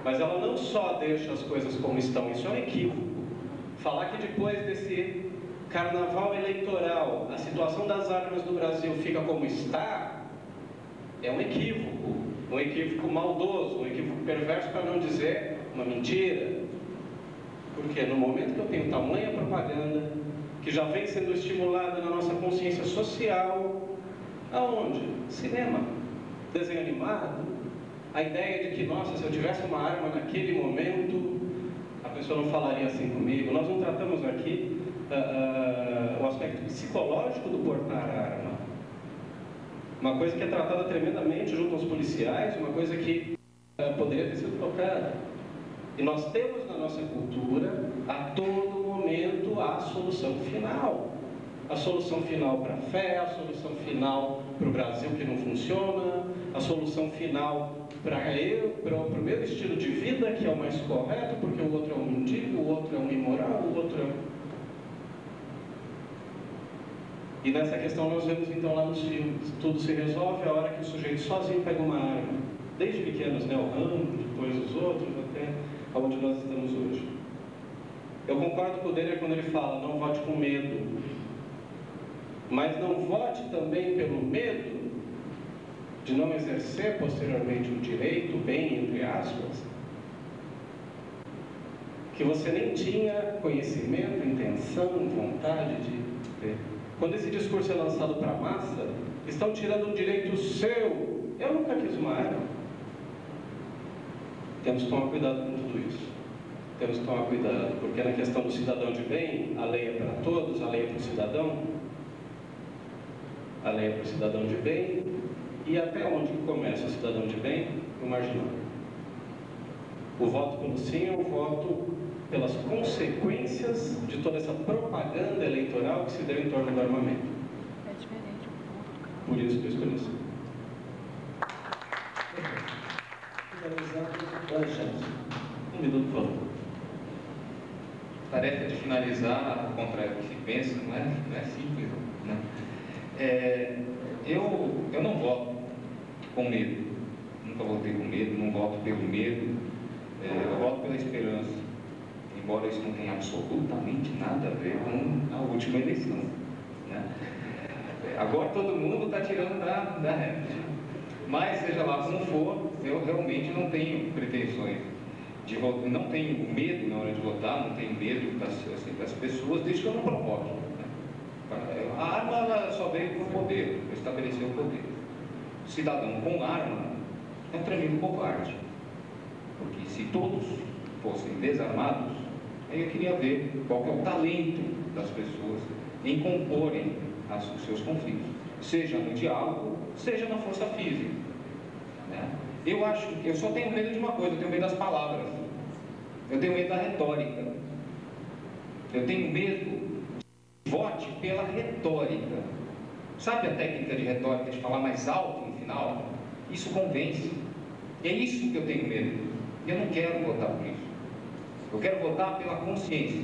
mas ela não só deixa as coisas como estão, isso é um equívoco. Falar que depois desse carnaval eleitoral, a situação das armas do Brasil fica como está, é um equívoco maldoso, um equívoco perverso, para não dizer uma mentira. Porque no momento que eu tenho tamanha propaganda, que já vem sendo estimulada na nossa consciência social, aonde? Cinema, desenho animado, a ideia de que, nossa, se eu tivesse uma arma naquele momento, a pessoa não falaria assim comigo. Nós não tratamos aqui o aspecto psicológico do portar a arma. Uma coisa que é tratada tremendamente junto aos policiais, uma coisa que poderia ter sido trocada. E nós temos na nossa cultura, a todo momento, a solução final. A solução final para a fé, a solução final para o Brasil que não funciona, a solução final para o meu estilo de vida, que é o mais correto, porque o outro é um mendigo, o outro é um imoral, o outro é... E nessa questão nós vemos então lá nos filmes, tudo se resolve a hora que o sujeito sozinho pega uma arma. Desde pequenos, né? O Rambo, depois os outros, até onde nós estamos hoje. Eu concordo com o Denner quando ele fala, não vote com medo. Mas não vote também pelo medo de não exercer posteriormente um direito, bem, entre aspas, que você nem tinha conhecimento, intenção, vontade de ter. Quando esse discurso é lançado para a massa, estão tirando um direito seu. Eu nunca quis uma arma. Temos que tomar cuidado com tudo isso. Temos que tomar cuidado, porque na questão do cidadão de bem, a lei é para todos, a lei é para o cidadão. A lei é para o cidadão de bem, e até onde começa o cidadão de bem? O marginal. O voto pelo sim é o voto pelas consequências de toda essa propaganda eleitoral que se deu em torno do armamento. É diferente. Por isso que eu escolhi isso. Finalizando, Um minuto, por favor. Tarefa de finalizar, ao contrário do que se pensa, não é simples, né? Eu não voto com medo. Nunca votei com medo, não voto pelo medo. Eu voto pela esperança. Embora isso não tenha absolutamente nada a ver com a última eleição, né? Agora todo mundo está tirando da reta. Mas, seja lá como for, eu realmente não tenho pretensões de votar, não tenho medo na hora de votar, não tenho medo das pessoas, desde que eu não provoque, né? A arma ela só veio por poder, para estabelecer o poder. O cidadão com arma é um tremendo covarde, porque se todos fossem desarmados, aí eu queria ver qual que é o talento das pessoas em comporem os seus conflitos, seja no diálogo, seja na força física, né? Eu acho que eu só tenho medo de uma coisa, eu tenho medo das palavras, eu tenho medo da retórica, eu tenho medo de vote pela retórica. Sabe a técnica de retórica de falar mais alto no final? Isso convence. É isso que eu tenho medo. Eu não quero votar por isso. Eu quero votar pela consciência.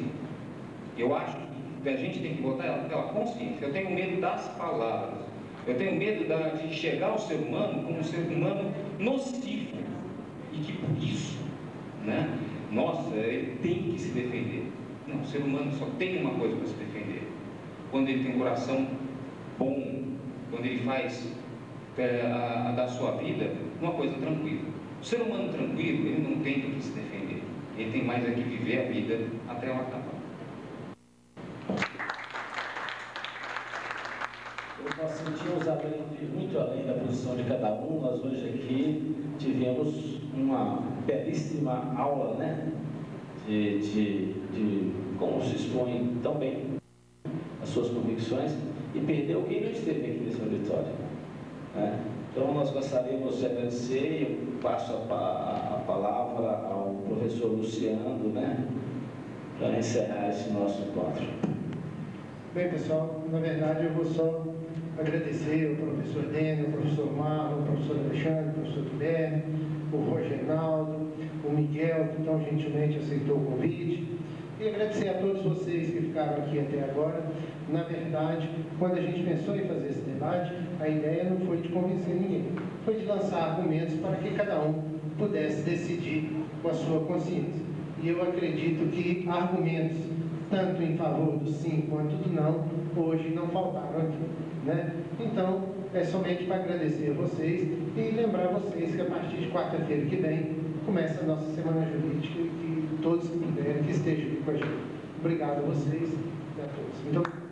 Eu acho que a gente tem que votar pela consciência. Eu tenho medo das palavras. Eu tenho medo de enxergar o ser humano como um ser humano nocivo. E que por isso, né? Nossa, ele tem que se defender. Não, o ser humano só tem uma coisa para se defender. Quando ele tem um coração bom, quando ele faz da sua vida uma coisa tranquila. O ser humano tranquilo, ele não tem do que se defender. Ele tem mais é que viver a vida até ela acabar. Nós sentimos muito além da posição de cada um. Nós hoje aqui tivemos uma belíssima aula, né? De como se expõe tão bem as suas convicções, e perdeu quem não esteve aqui nesse auditório, né? Então, nós gostaríamos de agradecer e eu passo a palavra ao professor Luciano, né, para encerrar esse nosso encontro. Bem, pessoal, na verdade eu vou só agradecer ao professor Dênio, ao professor Marlon, ao professor Alexandre, ao professor Guilherme, o Rogenaldo, o Miguel, que tão gentilmente aceitou o convite, e agradecer a todos vocês que ficaram aqui até agora. Na verdade, quando a gente pensou em fazer esse debate, a ideia não foi de convencer ninguém, foi de lançar argumentos para que cada um pudesse decidir com a sua consciência. E eu acredito que argumentos, tanto em favor do sim quanto do não, hoje não faltaram aqui, né? Então, é somente para agradecer a vocês e lembrar vocês que a partir de quarta-feira que vem começa a nossa Semana Jurídica e que todos que puderem que estejam aqui com a gente. Obrigado a vocês e a todos. Muito obrigado.